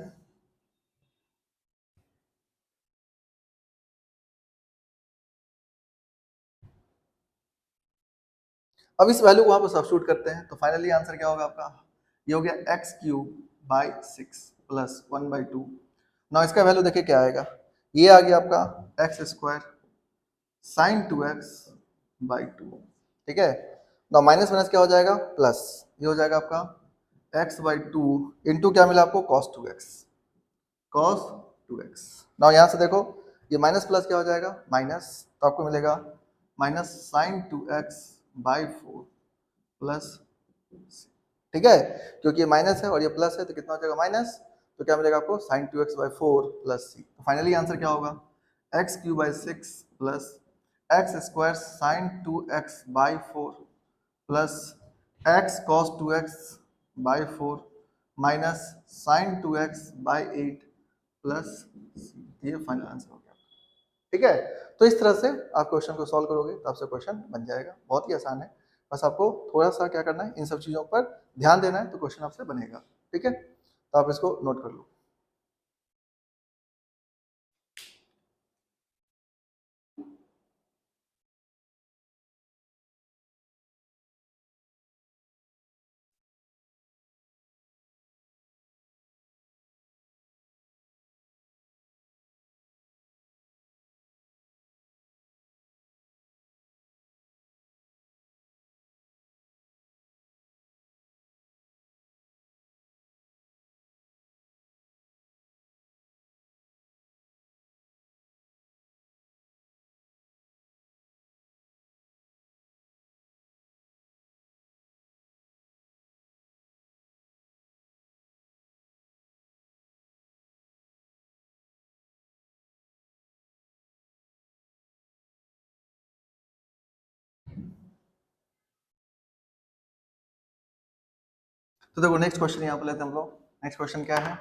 Speaker 1: अब इस वैल्यू को वहां पर सब्स्टिट्यूट करते हैं, तो फाइनली आंसर क्या होगा आपका, ये हो गया एक्स क्यूब बाई 6 प्लस 1/2। ना इसका वैल्यू देखिए क्या आएगा, ये आ गया आपका x square sine 2x by 2। ठीक है ना, माइनस माइनस क्या हो जाएगा, प्लस, ये हो जाएगा आपका x बाई 2 इंटू क्या मिला आपको, cos 2x, cos 2x। ना यहाँ से देखो, ये माइनस प्लस क्या हो जाएगा, माइनस, तो आपको मिलेगा minus sine 2x by 4 plus, ठीक है, क्योंकि ये माइनस है और ये प्लस है तो कितना हो जाएगा माइनस, तो क्या मिलेगा आपको साइन 2x बाई 4 प्लस सी। तो फाइनली आंसर क्या होगा, x cube by 6 plus x square sine 2x by 4 plus x cos 2x by 4 minus sine 2x by 8 plus c. ये फाइनल आंसर हो गया। ठीक है, तो इस तरह से आप क्वेश्चन को सॉल्व करोगे तो आपसे क्वेश्चन बन जाएगा, बहुत ही आसान है। बस आपको थोड़ा सा क्या करना है, इन सब चीज़ों पर ध्यान देना है, तो क्वेश्चन आपसे बनेगा। ठीक है, तो आप इसको नोट कर लो। तो देखो नेक्स्ट क्वेश्चन यहाँ पर लेते हैं हम लोग। नेक्स्ट क्वेश्चन क्या है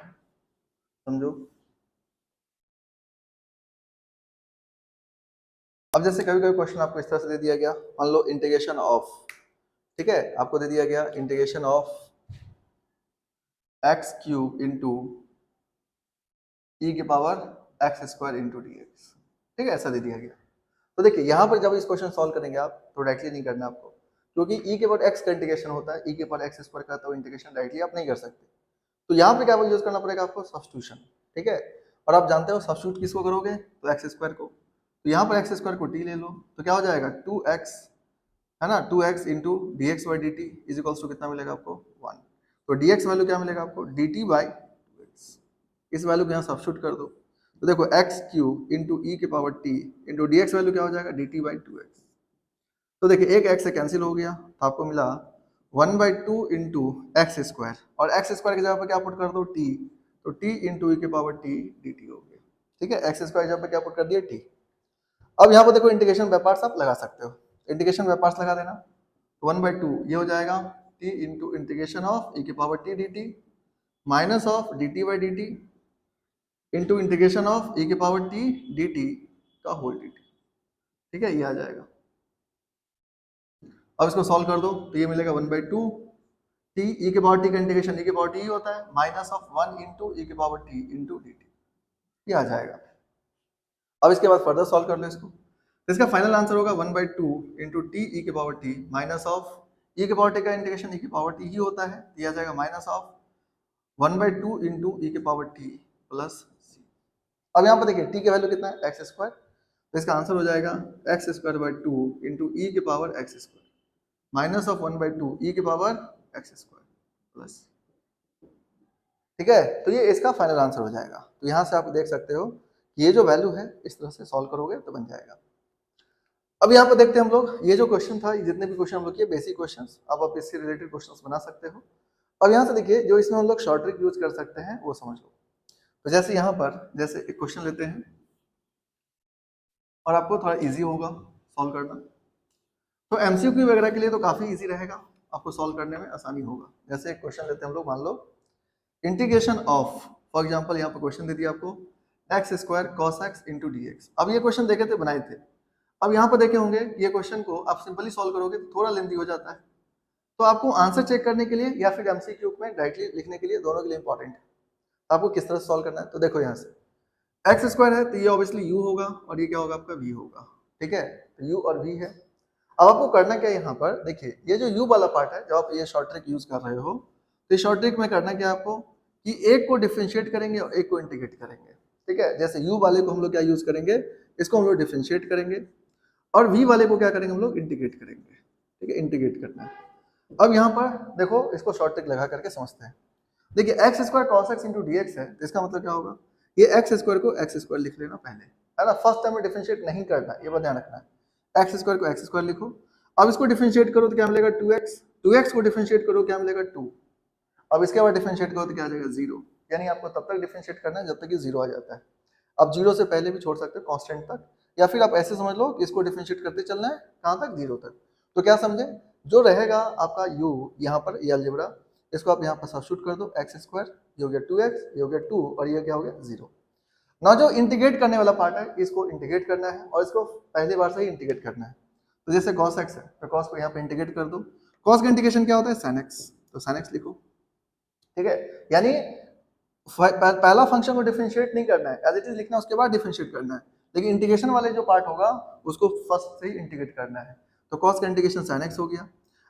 Speaker 1: समझो। अब जैसे कभी कभी क्वेश्चन आपको इस तरह से दे दिया गया, मान लो इंटीग्रेशन ऑफ, ठीक है, आपको दे दिया गया integration of x cube into e के power x square into d x, ठीक है, ऐसा दे दिया गया। तो देखिए यहाँ पर जब इस क्वेश्चन सॉल्व करेंगे आप तो डायरेक्टली नहीं करना आपको, क्योंकि ई के पावर एक्स का इंटीग्रेशन होता है, ई के पावर एक्स स्क्वायर का, तो इंटीग्रेशन डायरेक्टली आप नहीं कर सकते। तो यहाँ पे क्या यूज करना पड़ेगा आपको, सब्स्टिट्यूशन, ठीक है। और आप जानते हो सब्स्टिट्यूट किसको करोगे, तो एक्स स्क्वायर को। तो यहाँ पर एक्स स्क्वायर को टी ले लो, तो क्या हो जाएगा 2x, है ना, 2x into d x by d t is equals to कितना मिलेगा आपको 1। तो डी एक्स वैल्यू क्या मिलेगा आपको, डी टी बाई 2x। इस वैल्यू को यहाँ सब्स्टिट्यूट कर दो, तो देखो एक्स क्यूब इंटू ई के power T into d x value क्या हो जाएगा, डी टी बाई 2x। तो देखिए एक एक्स से कैंसिल हो गया, तो आपको मिला 1/2 इंटू एक्स स्क्वायर, और एक्स स्क्वायर की जगह पर क्या पुट कर दो टी, तो टी इंटू ई के पावर टी डी टी हो गया, ठीक है। एक्स स्क्वायर की जगह पर क्या पुट कर दिया, टी। अब यहाँ पर देखो इंटीग्रेशन बाय पार्ट्स आप लगा सकते हो, इंटीग्रेशन बाय पार्ट्स लगा देना, 1/2 ये हो जाएगा t into integration of e के power t d t minus of d t by d t into integration of e के पावर टी डी टी का होल डी टी, ठीक है, ये आ जाएगा। अब इसको सॉल्व कर दो तो ये मिलेगा 1/2 टी ई के पावर टी का इंटीग्रेशन ई के पावर टी होता है, माइनस ऑफ 1 इंटू ई के power T into D T, ये आ जाएगा। अब इसके बाद फर्दर सॉल्व कर लो इसको, तो इसका फाइनल आंसर होगा 1/2 इंटू टी ई के power T minus of e के पावर टी का इंटीग्रेशन ई के पावर टी ही होता है, ये आ जाएगा माइनस ऑफ 1/2 इंटू ई के पावर टी प्लस सी। अब यहाँ पर देखिए टी की वैल्यू कितना है, एक्स स्क्वायर, तो इसका आंसर हो जाएगा x square by 2 into e के power x square minus of 1/2 ई के पावर एक्स स्क्वायर प्लस, ठीक है। तो ये इसका फाइनल आंसर हो जाएगा। तो यहाँ से आप देख सकते हो कि ये जो वैल्यू है इस तरह से सॉल्व करोगे तो बन जाएगा। अब यहाँ पर देखते हैं हम लोग, ये जो क्वेश्चन था, जितने भी क्वेश्चन हम लोग किए बेसिक क्वेश्चंस, अब आप इससे रिलेटेड क्वेश्चंस बना सकते हो। अब यहाँ से देखिए जो इसमें हम लोग शॉर्ट ट्रिक यूज कर सकते हैं वो समझ लो। तो जैसे यहाँ पर जैसे एक क्वेश्चन लेते हैं और आपको थोड़ा इजी होगा सॉल्व करना, तो एमसीक्यू वगैरह के लिए तो काफी इजी रहेगा, आपको सॉल्व करने में आसानी होगा। जैसे एक क्वेश्चन लेते हैं हम लोग, मान लो इंटीग्रेशन ऑफ, फॉर एग्जाम्पल यहाँ पर क्वेश्चन दे दिया आपको x square cos x into d x. अब ये क्वेश्चन देखे थे, बनाए थे। अब यहाँ पर देखे होंगे ये क्वेश्चन को आप सिंपली सॉल्व करोगे तो थोड़ा लेंथी हो जाता है, तो आपको आंसर चेक करने के लिए या फिर एमसीक्यू में डायरेक्टली लिखने के लिए, दोनों के लिए इंपॉर्टेंट है। तो आपको किस तरह से सॉल्व करना है, तो देखो यहाँ से एक्स स्क्वायर है तो ये ऑब्वियसली यू होगा और ये क्या होगा आपका वी होगा, ठीक है। तो यू और वी है। अब आपको करना क्या है, यहाँ पर देखिए ये जो यू वाला पार्ट है, जब आप ये शॉर्ट ट्रिक यूज कर रहे हो, तो शॉर्ट ट्रिक में करना क्या है आपको कि एक को डिफरेंशिएट करेंगे और एक को इंटीग्रेट करेंगे, ठीक है। जैसे यू वाले को हम लोग क्या यूज करेंगे, इसको हम लोग डिफरेंशिएट करेंगे, और वी वाले को क्या करेंगे हम लोग, इंटीग्रेट करेंगे, ठीक है, इंटीग्रेट करना है। अब यहाँ पर देखो इसको शॉर्ट ट्रिक लगा करके समझते हैं। देखिए x square cos x into d x है, तो इसका मतलब क्या होगा, ये एक्स स्क्वायर को एक्स स्क्वायर लिख लेना पहले, है ना। फर्स्ट टाइम में डिफरेंशिएट नहीं करना, ये बात ध्यान रखना है। एक्स स्क्वायर को एक्स स्क्वायर लिखो, अब इसको डिफरेंशिएट करो तो क्या मिलेगा 2x, 2x को डिफरेंशिएट करो क्या मिलेगा 2, अब इसके बाद डिफरेंशिएट करो तो क्या आ जाएगा 0, यानी आपको तब तक डिफरेंशिएट करना है जब तक ये 0 आ जाता है। अब 0 से पहले भी छोड़ सकते हो कांस्टेंट तक, या फिर आप ऐसे समझ लो कि इसको डिफरेंशिएट करते चलना है कहाँ तक, 0 तक। तो क्या समझे, जो रहेगा आपका u यहाँ पर, ये अलजेब्रा, इसको आप यहाँ पर सब्स्टिट्यूट कर दो, एक्स स्क्वायर, ये हो गया 2x, ये हो गया 2 और ये क्या हो गया 0। ना जो इंटीग्रेट करने वाला पार्ट है इसको इंटीग्रेट करना है और इसको पहली बार से ही इंटीग्रेट करना है। तो जैसे cos x है तो cos को यहाँ पे इंटीग्रेट कर दो, cos का इंटीग्रेशन क्या होता है sin x, तो sin x लिखो, ठीक है। यानी पहला फंक्शन को डिफरेंशिएट नहीं करना है, एज इट इज लिखना है, उसके बाद डिफरेंशिएट करना है, लेकिन इंटीग्रेशन वाले जो पार्ट होगा उसको फर्स्ट से ही इंटीग्रेट करना है। तो cos का इंटीग्रेशन sin x हो गया।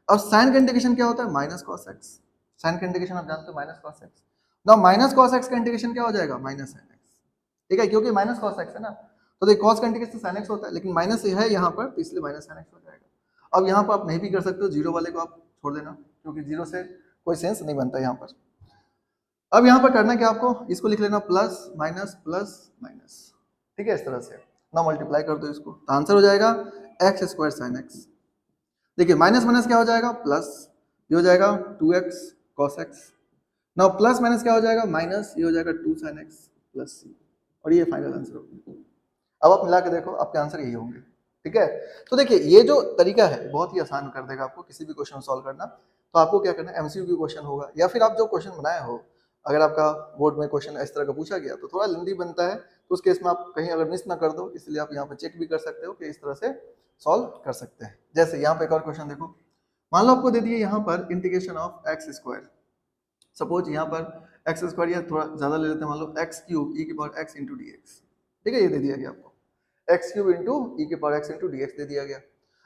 Speaker 1: अब sin का इंटीग्रेशन क्या होता है, माइनस cos x, sin का इंटीग्रेशन आप जानते हो minus cos x। Now minus cos x का इंटीग्रेशन क्या हो जाएगा, माइनस sin x, ठीक है, क्योंकि माइनस cos x है ना। तो देखिए cos का इंटीग्रेशन sin x होता है, लेकिन माइनस है यहाँ पर तो इसलिए माइनस sin x हो जाएगा। अब यहाँ पर आप नहीं भी कर सकते हो, जीरो वाले को आप छोड़ देना, क्योंकि जीरो से कोई सेंस नहीं बनता यहाँ पर। अब यहाँ पर करना क्या आपको, इसको लिख लेना प्लस माइनस, ठीक है, इस तरह से ना मल्टीप्लाई कर दो इसको, तो आंसर हो जाएगा एक्स स्क्वायर साइन एक्स। देखिए माइनस माइनस क्या हो जाएगा, प्लस, ये हो जाएगा 2x cos x। Now plus minus क्या हो जाएगा, माइनस, ये हो जाएगा 2 sin x प्लस c, और ये फाइनल आंसर होगा। अब आप मिला के देखो आपके आंसर यही होंगे। ठीक है। तो देखिए ये जो तरीका है बहुत ही आसान कर देगा आपको किसी भी क्वेश्चन को सॉल्व करना। तो आपको क्या करना है, एमसीक्यू क्वेश्चन होगा या फिर आप जो क्वेश्चन बनाए हो, अगर आपका बोर्ड में क्वेश्चन इस तरह का पूछा गया तो थोड़ा लेंदी बनता है, तो उस केस में आप कहीं अगर मिस ना कर दो, इसलिए आप यहाँ पे चेक भी कर सकते हो कि इस तरह से सॉल्व कर सकते हैं। जैसे यहाँ पे एक और क्वेश्चन देखो, मान लो आपको दे दिए यहाँ पर integration of x square, suppose यहाँ पर एक्स स्क्वायर या थोड़ा ज्यादा ले लेते हैं, मान लो एक्स क्यूब ई की power x into d x, ठीक है, ये दे दिया गया आपको एक्स क्यूब इंटू ई की power x into d x दे दिया गया।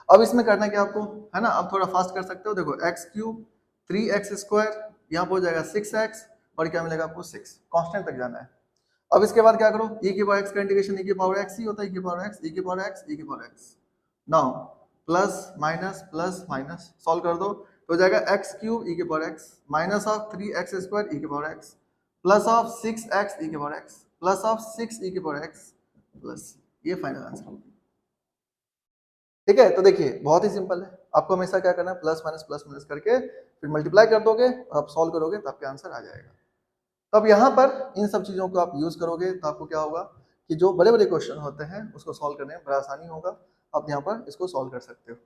Speaker 1: अब इसमें करना क्या आपको, है ना, अब थोड़ा फास्ट कर सकते हो, देखो एक्स क्यूब 3x स्क्वायर, यहाँ पर हो जाएगा 6x, और क्या मिलेगा आपको 6, कांस्टेंट तक जाना है। अब इसके बाद क्या करो, e की पावर x का इंटीग्रेशन e की पावर x ही होता है, e की पावर x, e की पावर x, e की power x। Now plus minus solve कर दो तो हो जाएगा x क्यूब e की power x minus of 3x square e की power x plus of 6x e की power x plus of 6 e की पावर x प्लस, ये फाइनल आंसर होगा। ठीक है, तो देखिए बहुत ही सिंपल है, आपको हमेशा क्या करना है, प्लस माइनस करके फिर मल्टीप्लाई कर दोगे और आप सॉल्व करोगे तो आपका आंसर आ जाएगा। तो अब यहाँ पर इन सब चीजों को आप यूज करोगे तो आपको क्या होगा कि जो बड़े बड़े क्वेश्चन होते हैं उसको सॉल्व करने में बड़ा आसानी होगा, आप यहाँ पर इसको सॉल्व कर सकते हो।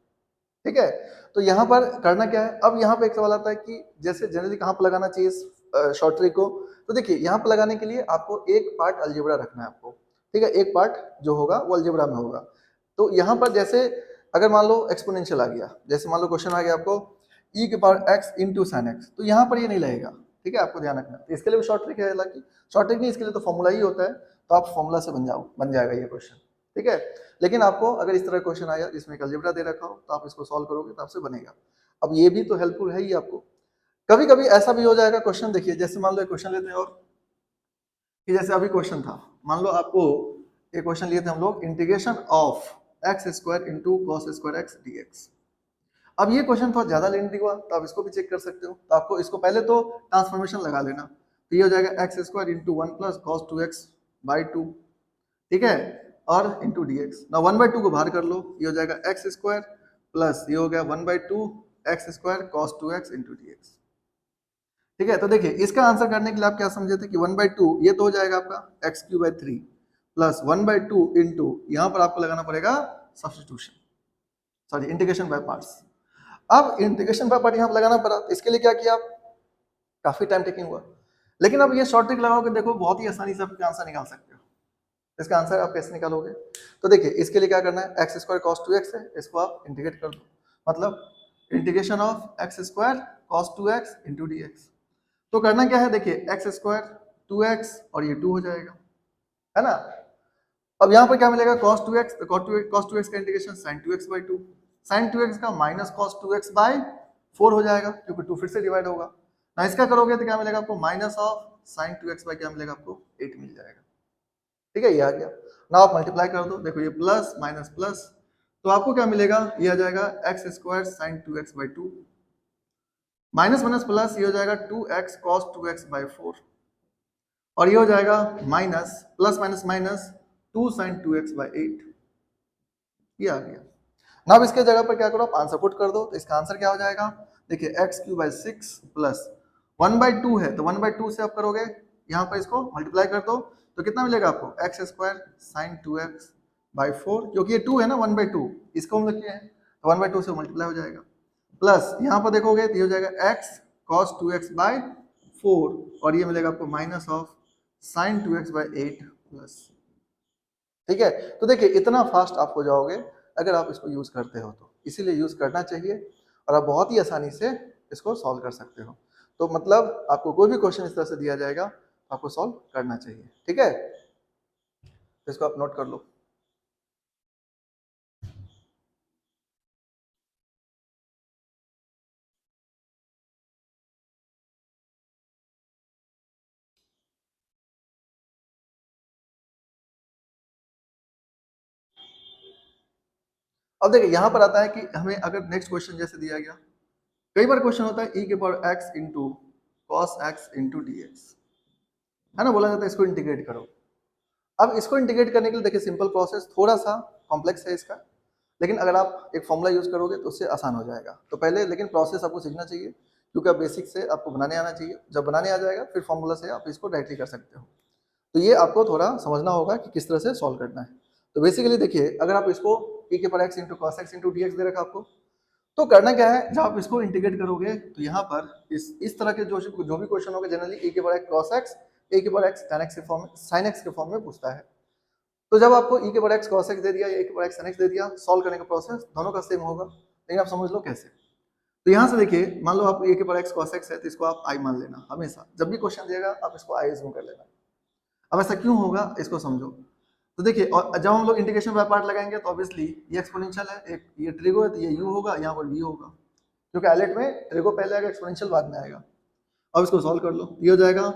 Speaker 1: ठीक है, तो यहाँ पर करना क्या है, अब यहाँ पे एक सवाल आता है कि जैसे जनरली कहाँ पर लगाना चाहिए शॉर्ट ट्रिक को, तो देखिए यहाँ पर लगाने के लिए आपको एक पार्ट अलजेब्रा रखना है आपको, ठीक है, एक पार्ट जो होगा वो अलजेब्रा में होगा। तो यहाँ पर जैसे अगर मान लो एक्सपोनेंशियल आ गया, जैसे मान लो क्वेश्चन आ गया आपको e की power x into sine x, तो यहाँ पर ये नहीं लगेगा, ठीक है, आपको ध्यान रखना। तो इसके लिए भी शॉर्ट ट्रिक है, हालांकि शॉर्ट ट्रिक नहीं, इसके लिए तो फॉर्मूला ही होता है, तो आप फॉर्मूला से बन जाएगा ये क्वेश्चन, ठीक है। लेकिन आपको अगर इस तरह क्वेश्चन आया जिसमें एक अलजेब्रा दे रखा हो तो आप इसको सॉल्व करोगे तो आपसे बनेगा। अब ये भी तो हेल्पफुल है ही आपको। कभी कभी ऐसा भी हो जाएगा क्वेश्चन, देखिए जैसे मान लो एक क्वेश्चन लेते हैं, और कि जैसे अभी क्वेश्चन था, मान लो आपको एक क्वेश्चन लिए थे हम लोग, integration of x square into cos square x d x. अब ये क्वेश्चन थोड़ा ज्यादा लेंथी हुआ तो आप इसको भी चेक कर सकते हो, तो आपको इसको पहले तो ट्रांसफॉर्मेशन लगा लेना, तो ये हो जाएगा x square into one plus cos two x by two, ठीक है, और इंटू डी एक्स। ना 1/2 को बाहर कर लो, ये हो जाएगा एक्स स्क्वायर प्लस ये हो गया 1/2 x square cos two x into d x. ठीक है, तो देखिए इसका आंसर करने के लिए आप क्या समझे थे कि 1/2 ये तो हो जाएगा आपका x cube by 3 plus 1/2 into, यहाँ पर आपको लगाना पड़ेगा substitution, sorry integration by parts. अब इंटीग्रेशन बाय पार्ट यहाँ पर लगाना पड़ा, तो इसके लिए क्या किया आप, काफी टाइम टेकिंग हुआ, लेकिन अब ये शॉर्ट ट्रिक लगाओगे देखो बहुत ही आसानी से आप आंसर निकाल सकते हो। इसका आंसर आप कैसे निकालोगे, तो देखिए इसके लिए क्या करना है, x square cos two x है, इसको आप इंटीग्रेट कर दो, मतलब integration of x square cos two x into d x. तो करना क्या है, देखिए एक्स स्क्वायर 2x और ये 2 हो जाएगा, है ना। अब यहाँ पर क्या मिलेगा, cos 2x, तो cos 2x का integration sin 2x by 2, sin 2x का माइनस cos 2x बाई 4 हो जाएगा, क्योंकि 2 फिर से डिवाइड होगा ना, इसका करोगे तो क्या मिलेगा आपको, minus of sin 2x by क्या मिलेगा आपको 8 मिल जाएगा। ठीक है, ये आ गया ना, आप मल्टीप्लाई कर दो, देखो ये प्लस माइनस प्लस, तो आपको क्या मिलेगा, ये आ जाएगा x square sine 2x by 2 minus minus plus, ये हो जाएगा 2x cos 2x बाई 4, और ये हो जाएगा minus plus minus minus 2 sin 2x by 8, ये आ गया ना। अब इसके जगह पर क्या करो, आप आंसर पुट कर दो, तो इसका आंसर क्या हो जाएगा, देखिए एक्स क्यू बाई 6 प्लस 1/2 है, तो 1/2 से आप करोगे यहाँ पर इसको मल्टीप्लाई कर दो, तो कितना मिलेगा आपको, x square sine 2x by 4, क्योंकि ये 2 है ना 1/2, इसको हम लिखे हैं, तो 1/2 से मल्टीप्लाई हो जाएगा, प्लस यहाँ पर देखोगे तो ये हो जाएगा x cos 2x बाई 4, और ये मिलेगा आपको minus of sine 2x by 8 plus. ठीक है, तो देखिए इतना फास्ट आप हो जाओगे अगर आप इसको यूज करते हो, तो इसीलिए यूज करना चाहिए, और आप बहुत ही आसानी से इसको सॉल्व कर सकते हो। तो मतलब आपको कोई भी क्वेश्चन इस तरह से दिया जाएगा तो आपको सॉल्व करना चाहिए, ठीक है, तो इसको आप नोट कर लो। अब देखिए यहाँ पर आता है कि हमें अगर नेक्स्ट क्वेश्चन जैसे दिया गया, कई बार क्वेश्चन होता है e के power x into cos x into d x, है ना, बोला जाता है इसको इंटीग्रेट करो। अब इसको इंटीग्रेट करने के लिए देखिए सिंपल प्रोसेस, थोड़ा सा कॉम्प्लेक्स है इसका, लेकिन अगर आप एक फॉर्मूला यूज करोगे तो उससे आसान हो जाएगा। तो पहले लेकिन प्रोसेस आपको सीखना चाहिए, क्योंकि आप बेसिक से आपको बनाने आना चाहिए, जब बनाने आ जाएगा फिर फॉर्मूला से आप इसको डायरेक्टली कर सकते हो। तो ये आपको थोड़ा समझना होगा कि किस तरह से सॉल्व करना है। तो बेसिकली देखिए अगर आप इसको e के power x into cos x into d x दे रखा आपको। तो करना क्या है, जब आप इसको इंटीग्रेट करोगे तो यहाँ पर इस तरह के जो भी क्वेश्चन होगा जनरली e के power x cos x e के पावर x tan x के फॉर्म में sin x के फॉर्म में पूछता है। तो जब आपको e के पावर x cos x दे दिया या e के पावर x sin x दे दिया, सॉल्व करने का प्रोसेस दोनों का सेम होगा, लेकिन आप समझ लो कैसे। तो यहाँ से देखिए, मान लो आप e के पावर x cos x है तो इसको आप i मान लेना, हमेशा जब भी क्वेश्चन देगा आप इसको i एज्यूम कर लेना। अब ऐसा क्यों होगा इसको समझो। तो देखिए, और जब हम लोग इंटीग्रेशन बाय पार्ट लगाएंगे तो ऑब्वियसली ये एक्सपोनेंशियल है, एक ये ट्रिगो है तो ये u होगा, यहाँ पर v होगा, क्योंकि आइलेट में ट्रिगो पहले आएगा, एक्सपोनेंशियल बाद में आएगा। अब इसको सॉल्व कर लो, ये हो जाएगा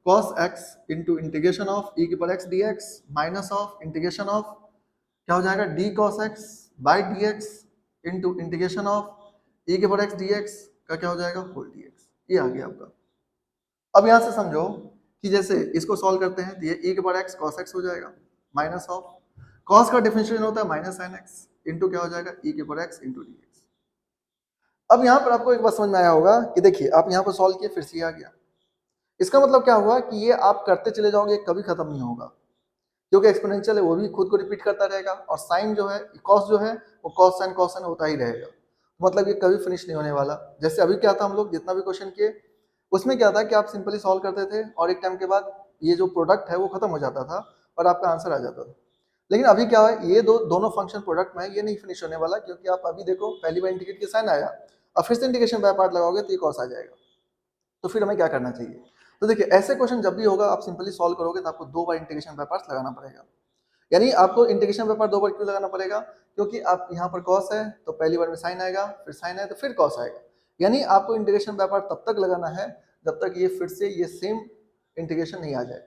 Speaker 1: cos x into integration of e की power x dx minus of integration of क्या हो जाएगा d cos x by dx into integration of e की पावर x dx का क्या हो जाएगा होल dx। ये आ गया आपका। अब यहाँ से समझो कि जैसे इसको सॉल्व करते हैं तो ये e की पावर x cos x हो जाएगा माइनस ऑफ cos का डिफरेंशिएशन होता है माइनस sin x इंटू क्या हो जाएगा e की पावर x इंटू dx। अब यहाँ पर आपको एक बात समझ में आया होगा कि देखिए आप यहाँ पर सॉल्व किए, फिर से आ गया। इसका मतलब क्या हुआ कि ये आप करते चले जाओगे, कभी खत्म नहीं होगा, क्योंकि एक्सपोनेंशियल है, वो भी खुद को रिपीट करता रहेगा, और साइन जो है कॉस जो है वो कॉस साइन होता ही रहेगा, मतलब ये कभी फिनिश नहीं होने वाला। जैसे अभी क्या था, हम लोग जितना भी क्वेश्चन किए उसमें क्या था कि आप सिंपली सॉल्व करते थे और एक टाइम के बाद ये जो प्रोडक्ट है वो खत्म हो जाता था और आपका आंसर आ जाता था। लेकिन अभी क्या है, ये दोनों फंक्शन प्रोडक्ट में ये नहीं फिनिश होने वाला, क्योंकि आप अभी देखो पहली बार इंटीग्रेट के साइन आया, अब फिर से इंटीग्रेशन बाय पार्ट लगाओगे तो ये कॉस आ जाएगा। तो फिर हमें क्या करना चाहिए, तो देखिए ऐसे क्वेश्चन जब भी होगा आप सिंपली सॉल्व करोगे तो आपको 2 बार इंटीग्रेशन बाय पार्ट्स लगाना पड़ेगा। यानी आपको इंटीग्रेशन बाय पार्ट 2 बार क्यों लगाना पड़ेगा, क्योंकि आप यहाँ पर कॉस है तो पहली बार में साइन आएगा, फिर साइन है तो फिर कॉस आएगा। यानी आपको इंटीग्रेशन बाय पार्ट तब तक लगाना है जब तक ये फिर से ये सेम इंटीग्रेशन नहीं आ जाए।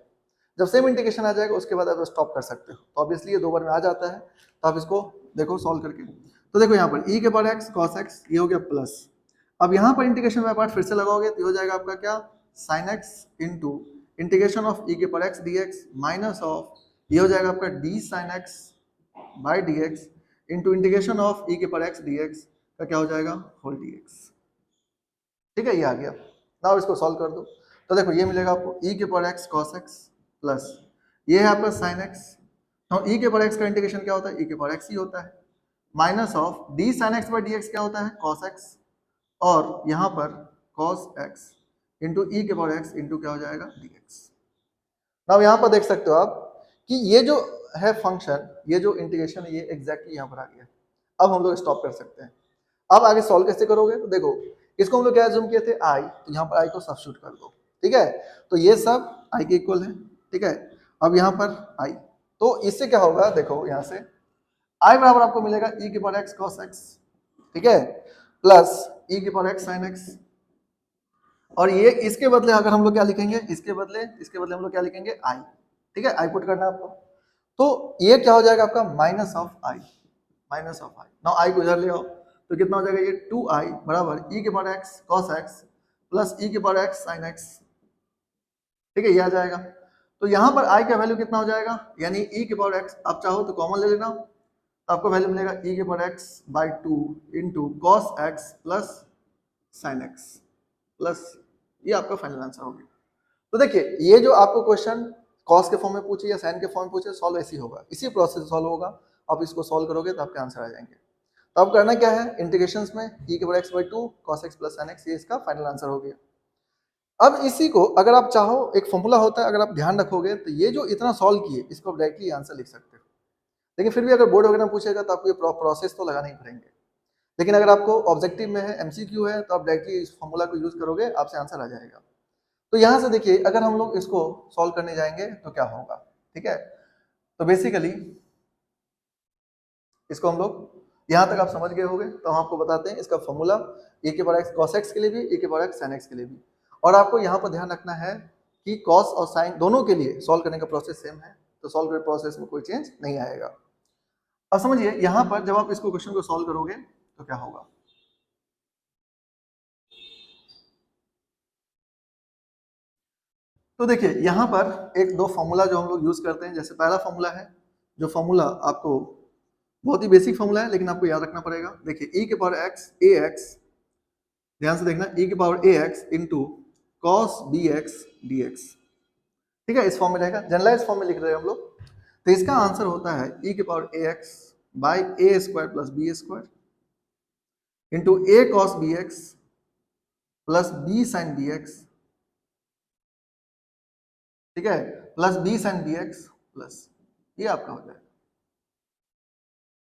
Speaker 1: जब सेम इंटीग्रेशन आ जाएगा उसके बाद आप स्टॉप कर सकते हो। तो ऑब्वियसली ये 2 बार में आ जाता है, तो आप इसको देखो सॉल्व करके। तो देखो यहाँ पर e के पावर x cos x ये हो गया प्लस, अब यहाँ पर इंटीग्रेशन बाय पार्ट फिर से लगाओगे तो हो जाएगा आपका क्या sin x into integration of e के power x dx minus of ये हो जाएगा आपका d sin x by dx into integration of e के पावर x dx का क्या हो जाएगा होल dx। ठीक है, ये आ गया। नाउ इसको सॉल्व कर दो, तो देखो ये मिलेगा आपको e के power x cos x plus ये है आपका sin x, तो e के पावर x का इंटीग्रेशन क्या होता है, e के पावर x ही होता है, minus of d sin x by dx क्या होता है cos x, और यहाँ पर cos x इंटू ई के पावर x इंटू क्या हो जाएगा dx। अब यहाँ पर देख सकते हो आप कि ये जो है फंक्शन, ये जो इंटीग्रेशन है ये एग्जैक्टली यहाँ पर आ गया। अब हम लोग स्टॉप कर सकते हैं। अब आगे सॉल्व कैसे करोगे, तो देखो इसको हम लोग क्या एज्यूम किए थे i, तो यहाँ पर i को सब्स्टिट्यूट कर दो। ठीक है, तो ये सब i के इक्वल है। ठीक है, अब यहाँ पर i, तो इससे क्या होगा, देखो यहाँ से i बराबर आपको मिलेगा e के पावर x cos x, ठीक है, प्लस e के पावर x sin x, और ये इसके बदले अगर हम लोग क्या लिखेंगे, इसके बदले हम लोग क्या लिखेंगे i। ठीक है, i पुट करना है आपको, तो ये क्या हो जाएगा आपका minus of i, minus of i। Now i को इधर ले आओ तो कितना हो जाएगा, ये 2i बराबर e के power x cos x plus e के पावर x sin x। ठीक है, ये आ जाएगा। तो यहाँ पर i का वैल्यू कितना हो जाएगा, यानी e के पावर x आप चाहो तो कॉमन ले लेना, तो आपको वैल्यू मिलेगा e के power x by 2 into cos x plus sign x plus, ये आपका फाइनल आंसर हो गया। तो देखिए ये जो आपको क्वेश्चन कॉस के फॉर्म में पूछे या साइन के फॉर्म में पूछे, सॉल्व ऐसे ही होगा, इसी प्रोसेस से सॉल्व होगा। आप इसको सॉल्व करोगे तो आपके आंसर आ जाएंगे। तो अब करना क्या है, इंटीग्रेशंस में e के power x by 2 cos x plus sin x, ये इसका फाइनल आंसर हो गया। अब इसी को अगर आप चाहो, एक फॉर्मूला होता है, अगर आप ध्यान रखोगे तो ये जो इतना सॉल्व किए इसको आप डायरेक्टली आंसर लिख सकते हो। लेकिन फिर भी अगर बोर्ड वगैरह में पूछेगा तो आपको ये प्रोसेस तो लगाना ही पड़ेंगे। लेकिन अगर आपको ऑब्जेक्टिव में है, एमसीक्यू है, तो आप डायरेक्टली इस फॉर्मूला को यूज करोगे, आपसे आंसर आ जाएगा। तो यहाँ से देखिए अगर हम लोग इसको सॉल्व करने जाएंगे तो क्या होगा। ठीक है, तो बेसिकली इसको हम लोग यहाँ तक आप समझ गए होंगे, तो हम आपको बताते हैं इसका फॉर्मूला e के पावर x cos x के लिए भी, e के पावर x sin x के लिए भी। और आपको यहाँ पर ध्यान रखना है कि cos और sin दोनों के लिए सॉल्व करने का प्रोसेस सेम है, तो सॉल्व करने प्रोसेस में कोई चेंज नहीं आएगा। अब समझिए यहाँ पर जब आप इसको क्वेश्चन को सॉल्व करोगे तो क्या होगा। तो देखिए यहाँ पर एक दो फॉर्मूला जो हम लोग यूज करते हैं, जैसे पहला फॉर्मूला है, जो फॉर्मूला आपको बहुत ही बेसिक फॉर्मूला है लेकिन आपको याद रखना पड़ेगा। देखिए e के पावर x ax, ध्यान से देखना, e के power ax into cos bx dx। ठीक है, इस फॉर्म में रहेगा, जनरलाइज फॉर्म में लिख रहे हैं हम लोग। तो इसका आंसर होता है e के power ax by a square plus b square into a cos b x plus b sine b x, ठीक है, plus b sine b x plus, ये आपका हो जाएगा।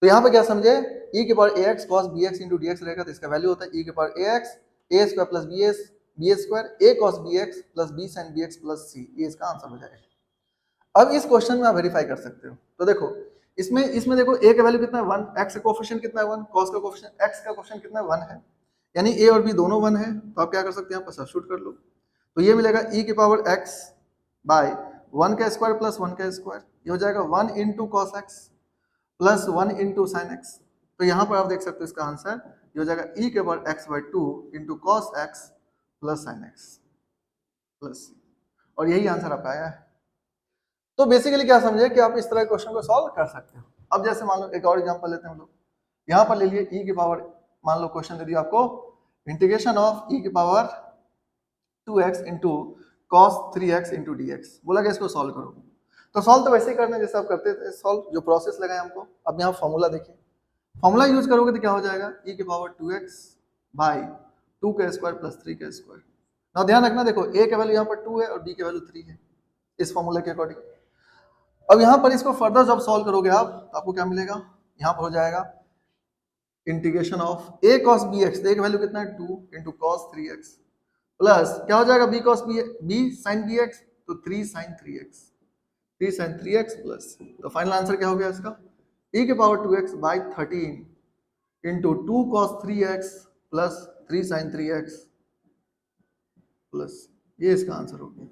Speaker 1: तो यहाँ पे क्या समझे, e के power ax cos bx into d रहेगा, तो इसका वैल्यू होता है e के power ax a square plus b square a cos bx plus b sin bx plus c, ये इसका आंसर हो जाएगा। अब इस क्वेश्चन में आप वेरीफाई कर सकते हो। तो देखो इसमें देखो a का वैल्यू कितना है 1, x का कोएफिशिएंट कितना है 1, cos का कोएफिशिएंट x का कोएफिशिएंट कितना है 1 है, यानी a और b दोनों 1 है। तो आप क्या कर सकते हैं, यहाँ पर सब्स्टिट्यूट कर लो। तो ये मिलेगा e के पावर x बाय 1 का स्क्वायर प्लस 1 का स्क्वायर, ये हो जाएगा 1 into cos x plus 1 into sine x. तो यहाँ पर आप देख सकते हो इसका आंसर ये हो जाएगा e के power x by 2 into cos x plus sign x plus, और यही आंसर आपका आया है। तो बेसिकली क्या समझे कि आप इस तरह के क्वेश्चन को सॉल्व कर सकते हो। अब जैसे मान लो एक और एग्जांपल लेते हैं हम लोग, यहाँ पर ले लिए e के पावर, मान लो क्वेश्चन दे दिया आपको इंटीग्रेशन ऑफ e के power 2x into cos 3x into d x, बोला कि इसको सॉल्व करो। तो सॉल्व तो वैसे ही करना है जैसे आप करते थे सॉल्व, जो प्रोसेस लगाए हमको। अब यहाँ फॉर्मूला देखिए, फॉर्मूला यूज करोगे तो क्या हो जाएगा, e के पावर 2x बाई 2 का स्क्वायर प्लस 3 का स्क्वायर। ना ध्यान रखना, देखो a का वैल्यू यहाँ पर 2 है और b का वैल्यू 3 है इस फॉर्मूला के अकॉर्डिंग। अब यहाँ पर इसको फर्दर जब सॉल्व करोगे आप, तो आपको क्या मिलेगा, यहाँ पर हो जाएगा integration of a cos bx, a का वैल्यू कितना है 2 इंटू कॉस 3x प्लस क्या हो जाएगा b cos b sin bx, तो 3 sin 3x, 3 sin 3x plus, तो फाइनल आंसर क्या हो गया इसका, e के power 2x by 13 into 2 cos 3x plus 3 sin 3x plus, ये इसका आंसर हो गया।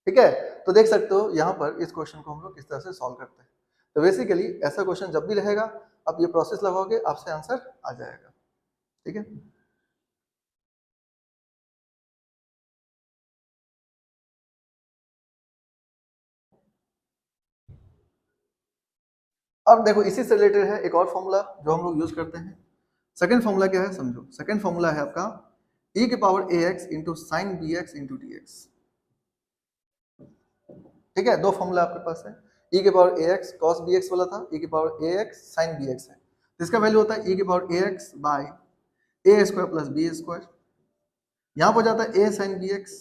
Speaker 1: ठीक है, तो देख सकते हो यहाँ पर इस क्वेश्चन को हम लोग किस तरह से सॉल्व करते हैं। तो बेसिकली ऐसा क्वेश्चन जब भी रहेगा आप ये प्रोसेस लगाओगे, आपसे आंसर आ जाएगा। ठीक है, अब देखो इसी से रिलेटेड है एक और फॉर्मूला जो हम लोग यूज करते हैं। सेकंड फॉर्मूला क्या है समझो, सेकंड फॉर्मूला है आपका e के power ax into sine b x into d x. ठीक है, दो फॉर्मूला आपके पास है, e के पावर ax cos bx वाला था, e के पावर ax sin bx है। तो इसका वैल्यू होता है e के power ax by a square plus b square, यहाँ पर जाता है a sin bx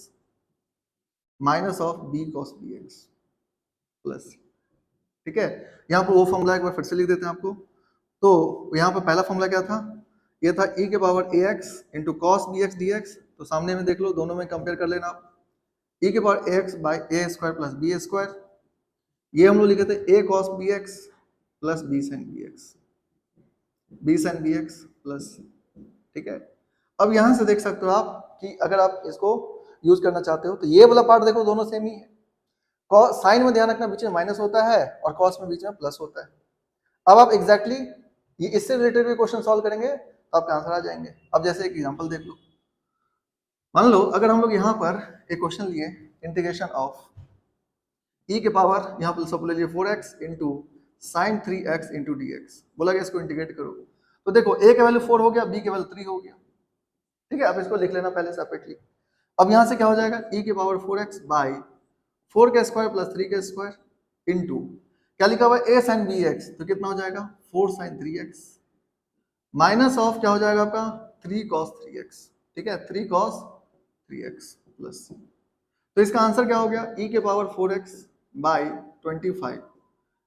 Speaker 1: minus of b cos bx plus. ठीक है, यहाँ पर वो फॉर्मूला एक बार फिर से लिख देते हैं आपको। तो यहाँ पर पहला फॉर्मूला क्या था, ये था e के power ax into cos b x d x. तो सामने में देख लो, दोनों में कंपेयर कर लेना आप, e के power ax by a square plus b square, ये हम लोग लिखे थे a cos bx plus b sin bx, b sin bx plus. ठीक है, अब यहाँ से देख सकते हो आप कि अगर आप इसको यूज करना चाहते हो तो ये वाला पार्ट देखो दोनों सेम ही है, साइन में ध्यान रखना बीच में माइनस होता है और कॉस में बीच में प्लस होता है। अब आप एग्जैक्टली ये इससे रिलेटेड भी क्वेश्चन सॉल्व करेंगे तो आपका आंसर आ जाएंगे। अब जैसे एक एग्जांपल देख लो, मान लो अगर हम लोग यहाँ पर एक क्वेश्चन लिए इंटीग्रेशन ऑफ e के पावर, यहाँ पर सब ले लिए 4x into sine 3x into d x, बोला गया इसको इंटीग्रेट करो। तो देखो a का वैल्यू 4 हो गया, b का वैल्यू 3 हो गया। ठीक है, अब इसको लिख लेना पहले सेपरेटली। अब यहाँ से क्या हो जाएगा, e के पावर 4x बाई 4 का स्क्वायर प्लस 3 का स्क्वायर इंटू क्या लिखा हुआ है a sin bx, तो कितना हो जाएगा 4 sin 3x माइनस ऑफ क्या हो जाएगा आपका 3 cos 3x। ठीक है, 3 cos 3x प्लस, तो इसका आंसर क्या हो गया, e के power 4x by 25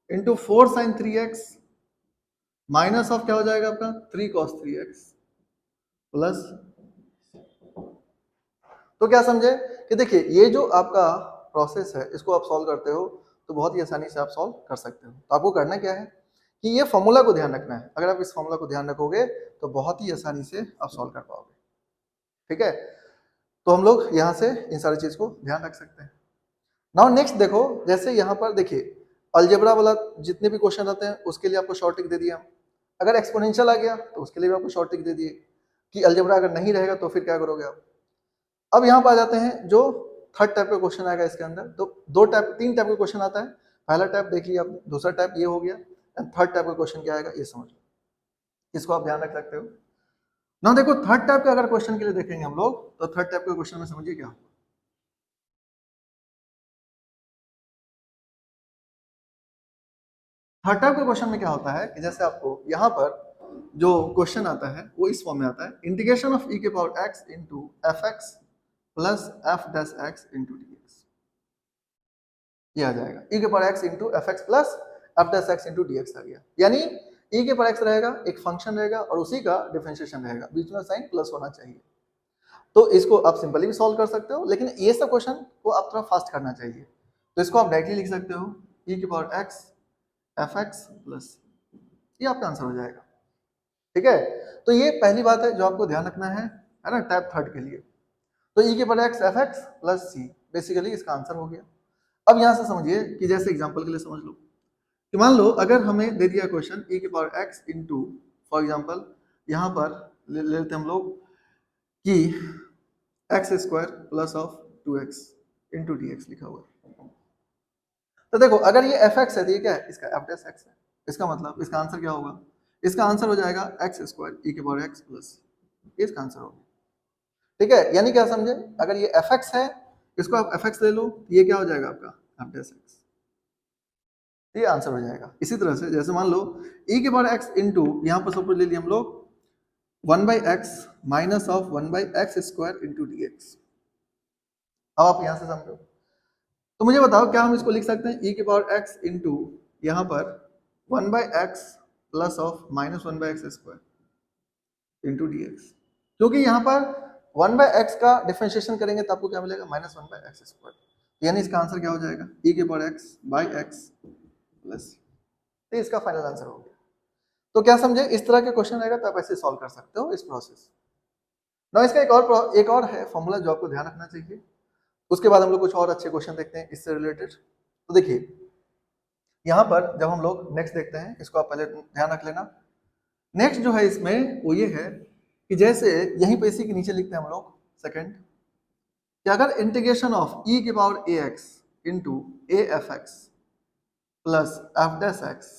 Speaker 1: into 4 sin 3x minus of क्या हो जाएगा आपका 3 cos 3x प्लस। तो क्या समझे कि देखिए ये जो आपका प्रोसेस है इसको आप सॉल्व करते हो तो बहुत ही आसानी से आप सॉल्व कर सकते हो। तो आपको करना क्या है कि ये फॉर्मूला को ध्यान रखना है, अगर आप इस फॉर्मूला को ध्यान रखोगे तो बहुत ही आसानी से आप सॉल्व कर पाओगे। ठीक है, तो हम लोग यहाँ से इन सारी चीज को ध्यान रख सकते हैं। नाउ नेक्स्ट देखो, जैसे यहाँ पर देखिए अलजेब्रा वाला जितने भी क्वेश्चन आते हैं उसके लिए आपको शॉर्ट ट्रिक दे दिया, अगर एक्सपोनेंशियल आ गया तो उसके लिए भी आपको शॉर्ट ट्रिक दे दिए कि अलजेब्रा अगर नहीं रहेगा तो फिर क्या करोगे आप। अब यहाँ पर आ जाते हैं जो थर्ड टाइप का क्वेश्चन आएगा इसके अंदर, तो तीन टाइप का क्वेश्चन आता है। पहला टाइप देख लिया आपने, दूसरा टाइप ये हो गया, एंड थर्ड टाइप का क्वेश्चन क्या आएगा ये समझ लो, इसको आप ध्यान रख सकते हो ना। देखो थर्ड टाइप का अगर क्वेश्चन के लिए देखेंगे हम लोग, तो थर्ड टाइप का क्वेश्चन में समझिए क्या होगा। थर्ड टाइप के क्वेश्चन में क्या होता है कि जैसे आपको यहाँ पर जो क्वेश्चन आता है वो इस फॉर्म में आता है, इंटीग्रेशन ऑफ ई के power x into f x plus f dash x into d x, ये आ जाएगा ई के power x into f x plus f dash x into d x आ गया। यानी ई के पावर एक्स रहेगा, एक फंक्शन रहेगा और उसी का डिफरेंशिएशन रहेगा, बीच में साइन प्लस होना चाहिए। तो इसको आप सिंपली भी सॉल्व कर सकते हो, लेकिन ये सब क्वेश्चन को आप थोड़ा फास्ट करना चाहिए। तो इसको आप डायरेक्टली लिख सकते हो ई के power x f x plus, ये आपका आंसर हो जाएगा। ठीक है, तो ये पहली बात है जो आपको ध्यान रखना है ना, टाइप थर्ड के लिए। तो ई के power x f x plus c, basically इसका आंसर हो गया। अब यहाँ से समझिए कि जैसे एग्जाम्पल के लिए समझ लो कि मान लो अगर हमें दे दिया क्वेश्चन ई के power x into, for example यहाँ पर ले लेते हम लोग कि x square plus of 2x into d x लिखा हुआ है। तो देखो अगर ये एफ एक्स है तो ये क्या है, इसका एफ डैश एक्स है। इसका मतलब इसका आंसर क्या होगा, इसका आंसर हो जाएगा एक्स स्क्वायर ई के पावर एक्स प्लस, ये इसका आंसर होगा। ठीक है, यानी क्या समझे, अगर ये एफ एक्स है इसको आप एफ एक्स ले लो, ये क्या हो जाएगा आपका एफ डैश एक्स, ये आंसर हो जाएगा। इसी तरह से जैसे मान लो ई के पावर एक्स इंटू, यहाँ पर सपोज ले लिया हम लोग 1/x minus of 1/x square into d x. अब आप यहाँ से समझो, तो मुझे बताओ क्या हम इसको लिख सकते हैं ई के पावर x इंटू यहाँ पर 1/x plus of minus 1/x square into d x, क्योंकि यहाँ पर 1/x का डिफरेंशिएशन करेंगे तो आपको क्या मिलेगा माइनस 1/x स्क्वायर, यानी इसका आंसर क्या हो जाएगा ई के power x by x plus, तो इसका फाइनल आंसर हो गया। तो क्या समझे, इस तरह के क्वेश्चन रहेगा तो आप ऐसे सॉल्व कर सकते हो इस प्रोसेस। ना इसका एक और है फॉर्मूला जो आपको ध्यान रखना चाहिए। उसके बाद हम लोग कुछ और अच्छे क्वेश्चन देखते हैं इससे रिलेटेड। तो देखिए यहाँ पर जब हम लोग नेक्स्ट देखते हैं, इसको आप पहले ध्यान रख लेना। नेक्स्ट जो है इसमें वो ये है कि जैसे यहीं पे इसी के नीचे लिखते हैं हम लोग सेकंड, कि अगर इंटीग्रेशन ऑफ ई के power a x into a f x plus f dash x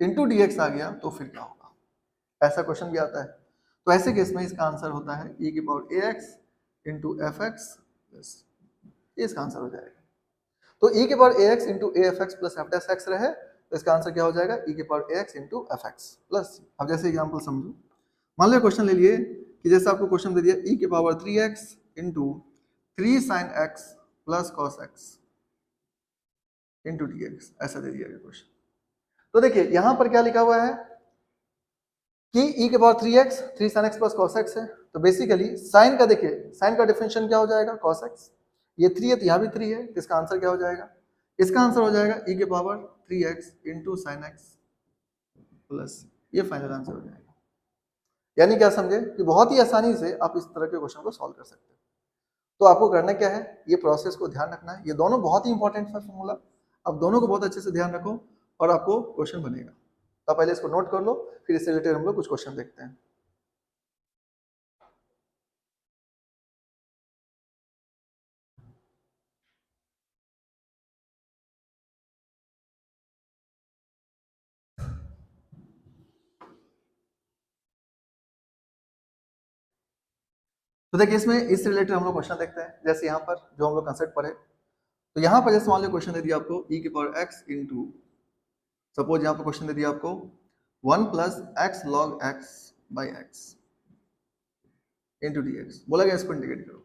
Speaker 1: into d x आ गया तो फिर क्या होगा, ऐसा क्वेश्चन भी आता है। तो ऐसे केस में इसका आंसर होता है ई के power a x into f x plus, ये इसका आंसर हो जाएगा। तो ई के power a x into a f x plus f dash x रहे तो इसका आंसर क्या हो जाएगा ई के power a x into f x plus. अब जैसे एग्जाम्पल समझो, मान लो क्वेश्चन ले लिए कि जैसे आपको क्वेश्चन दे दिया ई के power 3x into 3 sign x plus cos x into d x, ऐसा दे दिया गया क्वेश्चन। तो देखिए यहाँ पर क्या लिखा हुआ है कि ई के power 3x 3 sign x plus cos x है, तो बेसिकली साइन का देखिए, साइन का डिफरेंशिएशन क्या हो जाएगा कॉस एक्स, ये 3 है तो यहाँ भी 3 है, तो इसका आंसर क्या हो जाएगा, इसका आंसर हो जाएगा ई के power 3x into sine x plus, ये फाइनल आंसर हो जाएगा। यानी क्या समझे कि बहुत ही आसानी से आप इस तरह के क्वेश्चन को सॉल्व कर सकते हैं। तो आपको करना क्या है, ये प्रोसेस को ध्यान रखना है, ये दोनों बहुत ही इंपॉर्टेंट है फॉर्मूला, आप दोनों को बहुत अच्छे से ध्यान रखो और आपको क्वेश्चन बनेगा। तो पहले इसको नोट कर लो, फिर इससे रिलेटेड हम लोग कुछ क्वेश्चन देखते हैं। तो देखिए इसमें इससे रिलेटेड हम लोग क्वेश्चन देखते हैं। जैसे यहाँ पर जो हम लोग कंसेप्ट पढ़े, तो यहाँ पर जैसे मान लो क्वेश्चन दे दिया आपको ई के पावर एक्स इंटू, सपोज यहाँ पर क्वेश्चन दे दिया आपको 1 plus x log x by x into d x, बोला गया इसको इंटीग्रेट करो।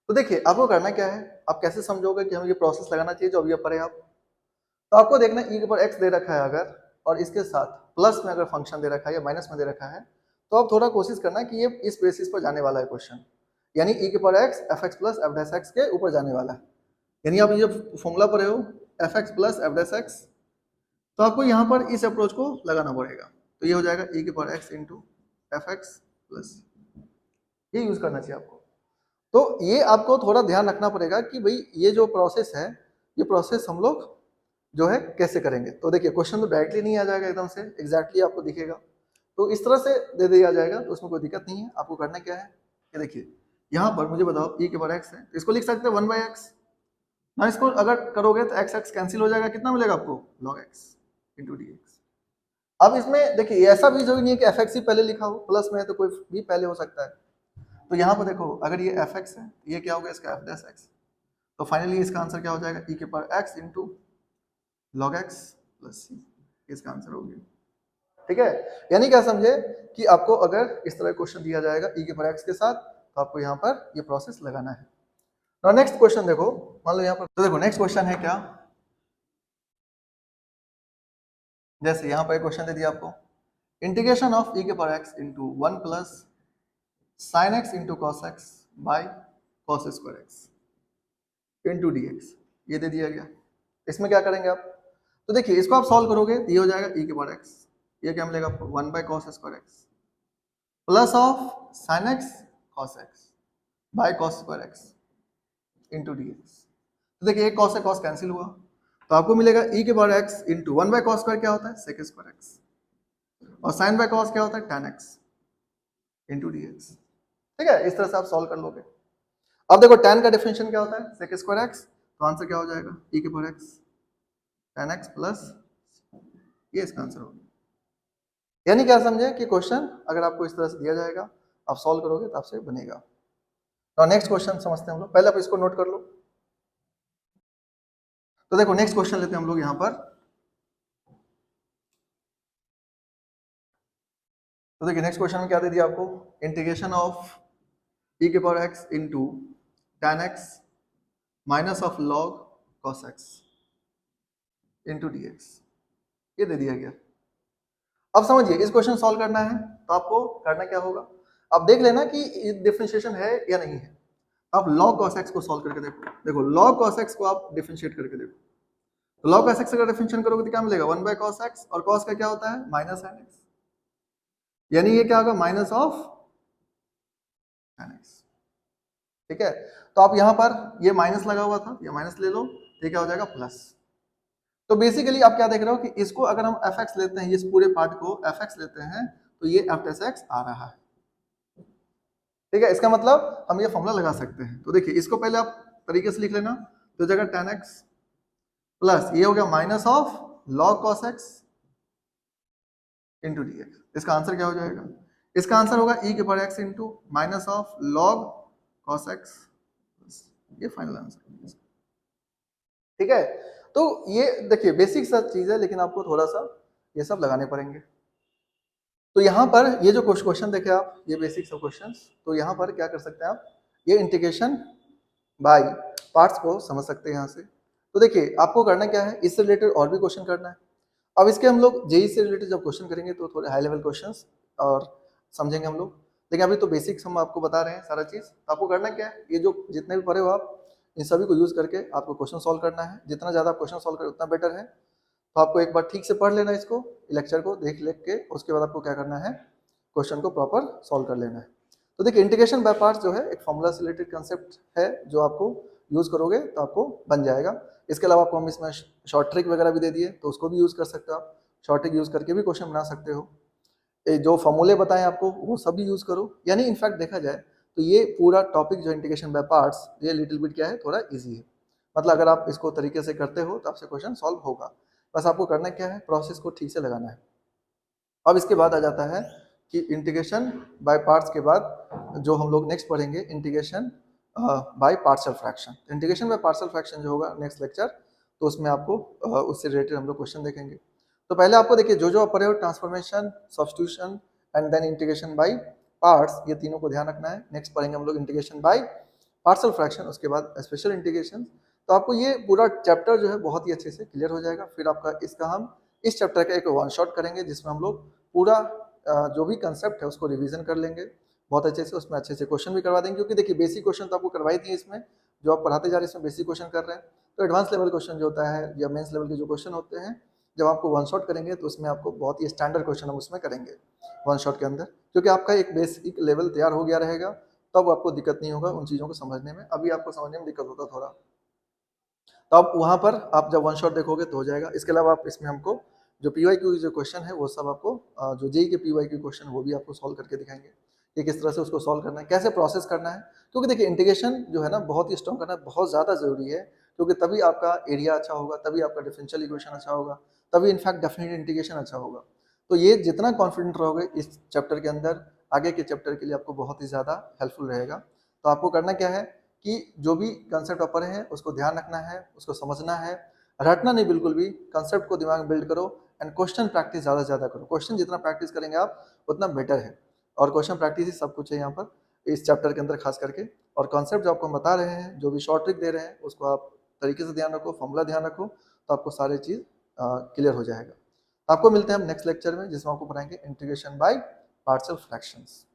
Speaker 1: तो देखिए आपको करना क्या है, आप कैसे समझोगे कि हमें ये प्रोसेस लगाना चाहिए जो अभी आप पढ़े आप। तो आपको देखना ई के पावर एक्स दे रखा है अगर, और इसके साथ प्लस में अगर फंक्शन दे रखा है या माइनस में दे रखा है, तो आप थोड़ा कोशिश करना कि ये इस बेसिस पर जाने वाला है क्वेश्चन, यानी ई के power x f x plus f dash x के ऊपर जाने वाला है। यानी आप ये फॉर्मूला पढ़े हो F x plus f dash x, तो आपको यहाँ पर इस अप्रोच को लगाना पड़ेगा। तो ये हो जाएगा ई के power x into f x plus, ये यूज करना चाहिए आपको। तो ये आपको थोड़ा ध्यान रखना पड़ेगा कि भाई ये जो प्रोसेस है, ये प्रोसेस हम लोग जो है कैसे करेंगे। तो देखिए क्वेश्चन तो डायरेक्टली नहीं आ जाएगा एकदम से एग्जैक्टली आपको दिखेगा, तो इस तरह से दे दिया जाएगा, तो उसमें कोई दिक्कत नहीं है। आपको करना क्या है कि देखिए यहाँ पर मुझे बताओ ई के पावर एक्स है, तो इसको लिख सकते हैं 1/x ना, इसको अगर करोगे तो एक्स एक्स कैंसिल हो जाएगा, कितना मिलेगा आपको log x into d x. अब इसमें देखिए ऐसा भी जरूरी नहीं है कि एफ एक्स ही पहले लिखा हो, प्लस में है तो कोई भी पहले हो सकता है। तो यहाँ पर देखो अगर ये एफ एक्स है, ये क्या होगा इसका एफ डैश एक्स, तो फाइनली इसका आंसर क्या हो जाएगा ई के power x into log x plus c. इसका आंसर होगी। ठीक है, यानी क्या समझे कि आपको अगर इस तरह क्वेश्चन दिया जाएगा e के पावर x के साथ, तो आपको यहाँ पर ये प्रोसेस लगाना है। और नेक्स्ट क्वेश्चन देखो, मान लो यहाँ पर, तो देखो नेक्स्ट क्वेश्चन है क्या, जैसे यहाँ पर क्वेश्चन दे दिया आपको, इंटीग्रेशन ऑफ e के power x into 1 plus sign x into cos x by cos square x into d x, ये दे दिया गया। इसमें क्या करेंगे आप, तो देखिए इसको आप सॉल्व करोगे तो ये हो जाएगा e के पावर x, ये क्या मिलेगा आपको 1 by cos square x plus of sine x cos x by cos square x into d x. तो देखिए एक कॉस से कॉस कैंसिल हुआ, तो आपको मिलेगा e के power x into 1 by cos square क्या होता है सेक स्क्वायर x, और साइन बाई कॉस क्या होता है tan x into d x. ठीक है, इस तरह से आप सॉल्व कर लोगे। अब देखो tan का डिफरेंशियल क्या होता है सेक स्क्वायर x, तो आंसर क्या हो जाएगा e के power x tan x plus, ये इसका आंसर होगा। यानी क्या समझे कि क्वेश्चन अगर आपको इस तरह से दिया जाएगा, आप सॉल्व करोगे तो आपसे बनेगा। तो नेक्स्ट क्वेश्चन समझते हैं हम लोग, पहले आप इसको नोट कर लो। तो देखो नेक्स्ट क्वेश्चन लेते हैं हम लोग यहां पर। तो देखिए नेक्स्ट क्वेश्चन में क्या दे दिया आपको, इंटीग्रेशन ऑफ e के power x into tan x minus of log cos x into d x, ये दे दिया गया। अब समझिए इस क्वेश्चन सॉल्व करना है तो आपको करना क्या होगा, आप देख लेना कि डिफरेंशिएशन है या नहीं है। आप log cos x को सॉल्व करके देखो, देखो log cos x को आप डिफरेंशिएट करके देखो, तो log cos x अगर डिफरेंशिएट करोगे तो क्या मिलेगा 1 बाय cos x, और cos का क्या होता है माइनस sin x, यानी ये क्या होगा माइनस ऑफ sin x। ठीक है, तो आप यहां पर ये माइनस लगा हुआ था, ये माइनस ले लो, ये क्या हो जाएगा प्लस। तो बेसिकली आप क्या देख रहे हो कि इसको अगर हम fx लेते हैं, इस पूरे पार्ट को fx लेते हैं, तो ये f(x) आ रहा है। ठीक है, इसका मतलब हम ये फॉर्मूला लगा सकते हैं। तो देखिए इसको पहले आप तरीके से लिख लेना, तो जगह tan x प्लस ये हो गया minus of log cos x into d x. इसका आंसर क्या हो जाएगा, इसका आंसर होगा e के power x into minus of log cos x, ये फाइनल आंसर। ठीक है, तो ये देखिए बेसिक सा चीज है, लेकिन आपको थोड़ा सा ये सब लगाने पड़ेंगे। तो यहाँ पर ये जो क्वेश्चन देखे आप, ये बेसिक सब क्वेश्चंस, तो यहाँ पर क्या कर सकते हैं आप, ये इंटीग्रेशन बाय पार्ट्स को समझ सकते हैं यहाँ से। तो देखिए आपको करना क्या है, इससे रिलेटेड और भी क्वेश्चन करना है। अब इसके हम लोग जेई से रिलेटेड जब क्वेश्चन करेंगे तो थोड़े हाई लेवल क्वेश्चंस और समझेंगे हम लोग, लेकिन अभी तो बेसिक्स हम आपको बता रहे हैं सारा चीज़। तो आपको करना क्या है, ये जो जितने भी पढ़े हो आप, इन सभी को यूज़ करके आपको क्वेश्चन सॉल्व करना है। जितना ज़्यादा आप क्वेश्चन सॉल्व करें उतना बेटर है। तो आपको एक बार ठीक से पढ़ लेना इसको, लेक्चर को देख लेख के, उसके बाद आपको क्या करना है, क्वेश्चन को प्रॉपर सॉल्व कर लेना है। तो देखिए इंटीग्रेशन बाय पार्ट्स जो है एक फॉर्मूला से रिलेटेड कंसेप्ट है, जो आपको यूज़ करोगे तो आपको बन जाएगा। इसके अलावा आपको हम इसमें शॉर्ट ट्रिक वगैरह भी दे दिए, तो उसको भी यूज़ कर सकते हो आप। शॉर्ट ट्रिक यूज़ करके भी क्वेश्चन बना सकते हो। जो फॉर्मूले बताएं आपको वो सब भी यूज़ करो। यानी इनफैक्ट देखा जाए तो ये पूरा टॉपिक जो इंटीग्रेशन बाय पार्ट्स, ये लिटिल बिट क्या है, थोड़ा ईजी है। मतलब अगर आप इसको तरीके से करते हो तो आपसे क्वेश्चन सॉल्व होगा। बस आपको करना क्या है, प्रोसेस को ठीक से लगाना है। अब इसके बाद आ जाता है कि इंटीग्रेशन बाय पार्ट्स के बाद जो हम लोग नेक्स्ट पढ़ेंगे, integration by partial fraction. Integration by partial fraction जो होगा नेक्स्ट लेक्चर, तो उसमें आपको उससे रिलेटेड हम लोग क्वेश्चन देखेंगे। तो पहले आपको देखिए जो जो आप पढ़े हो, transformation, substitution and then integration by parts, ये तीनों को ध्यान रखना है। नेक्स्ट पढ़ेंगे हम लोग इंटीग्रेशन बाय पार्शियल फ्रैक्शन, उसके बाद स्पेशल इंटीग्रेशन। तो आपको ये पूरा चैप्टर जो है बहुत ही अच्छे से क्लियर हो जाएगा। फिर आपका इसका हम इस चैप्टर का एक वन शॉट करेंगे, जिसमें हम लोग पूरा जो भी कंसेप्ट है उसको रिवीजन कर लेंगे बहुत अच्छे से। उसमें अच्छे से क्वेश्चन भी करवा देंगे, क्योंकि देखिए बेसिक क्वेश्चन तो आपको करवाई दिए इसमें, जो आप पढ़ाते जा रहे हैं इसमें बेसिक क्वेश्चन कर रहे हैं। तो एडवांस लेवल क्वेश्चन जो होता है या मेंस लेवल के जो क्वेश्चन होते हैं, जब आपको वन शॉट करेंगे तो उसमें आपको बहुत ही स्टैंडर्ड क्वेश्चन हम उसमें करेंगे वन शॉट के अंदर, क्योंकि आपका एक बेसिक लेवल तैयार हो गया रहेगा, तब आपको दिक्कत नहीं होगा उन चीज़ों को समझने में। अभी आपको समझने में दिक्कत होता थोड़ा, तो आप वहाँ पर आप जब वन शॉट देखोगे तो हो जाएगा। इसके अलावा आप इसमें हमको जो PYQ जो क्वेश्चन है वो सब आपको जो जेई के PYQ क्वेश्चन वो भी आपको सॉल्व करके दिखाएंगे कि किस तरह से उसको सॉल्व करना है, कैसे प्रोसेस करना है। क्योंकि देखिए इंटीग्रेशन जो है ना बहुत ही स्ट्रॉन्ग करना बहुत ज़्यादा ज़रूरी है, क्योंकि तभी आपका एरिया अच्छा होगा, तभी आपका डिफरेंशियल इक्वेशन अच्छा होगा, तभी इनफैक्ट डेफिनेट इंटीग्रेशन अच्छा होगा। तो ये जितना कॉन्फिडेंट रहोगे इस चैप्टर के अंदर, आगे के चैप्टर के लिए आपको बहुत ही ज़्यादा हेल्पफुल रहेगा। तो आपको करना क्या है कि जो भी कंसेप्ट आप पढ़े हैं उसको ध्यान रखना है, उसको समझना है, रटना नहीं बिल्कुल भी। कंसेप्ट को दिमाग में बिल्ड करो एंड क्वेश्चन प्रैक्टिस ज़्यादा से ज़्यादा करो। क्वेश्चन जितना प्रैक्टिस करेंगे आप उतना बेटर है, और क्वेश्चन प्रैक्टिस ही सब कुछ है यहाँ पर इस चैप्टर के अंदर खास करके। और कॉन्सेप्ट जो आपको हम बता रहे हैं, जो भी शॉर्ट ट्रिक दे रहे हैं, उसको आप तरीके से ध्यान रखो, फॉर्मूला ध्यान रखो, तो आपको सारी चीज़ क्लियर हो जाएगा। आपको मिलते हैं हम नेक्स्ट लेक्चर में, जिसमें आपको पढ़ाएंगे इंटीग्रेशन बाय पार्शियल फ्रैक्शंस।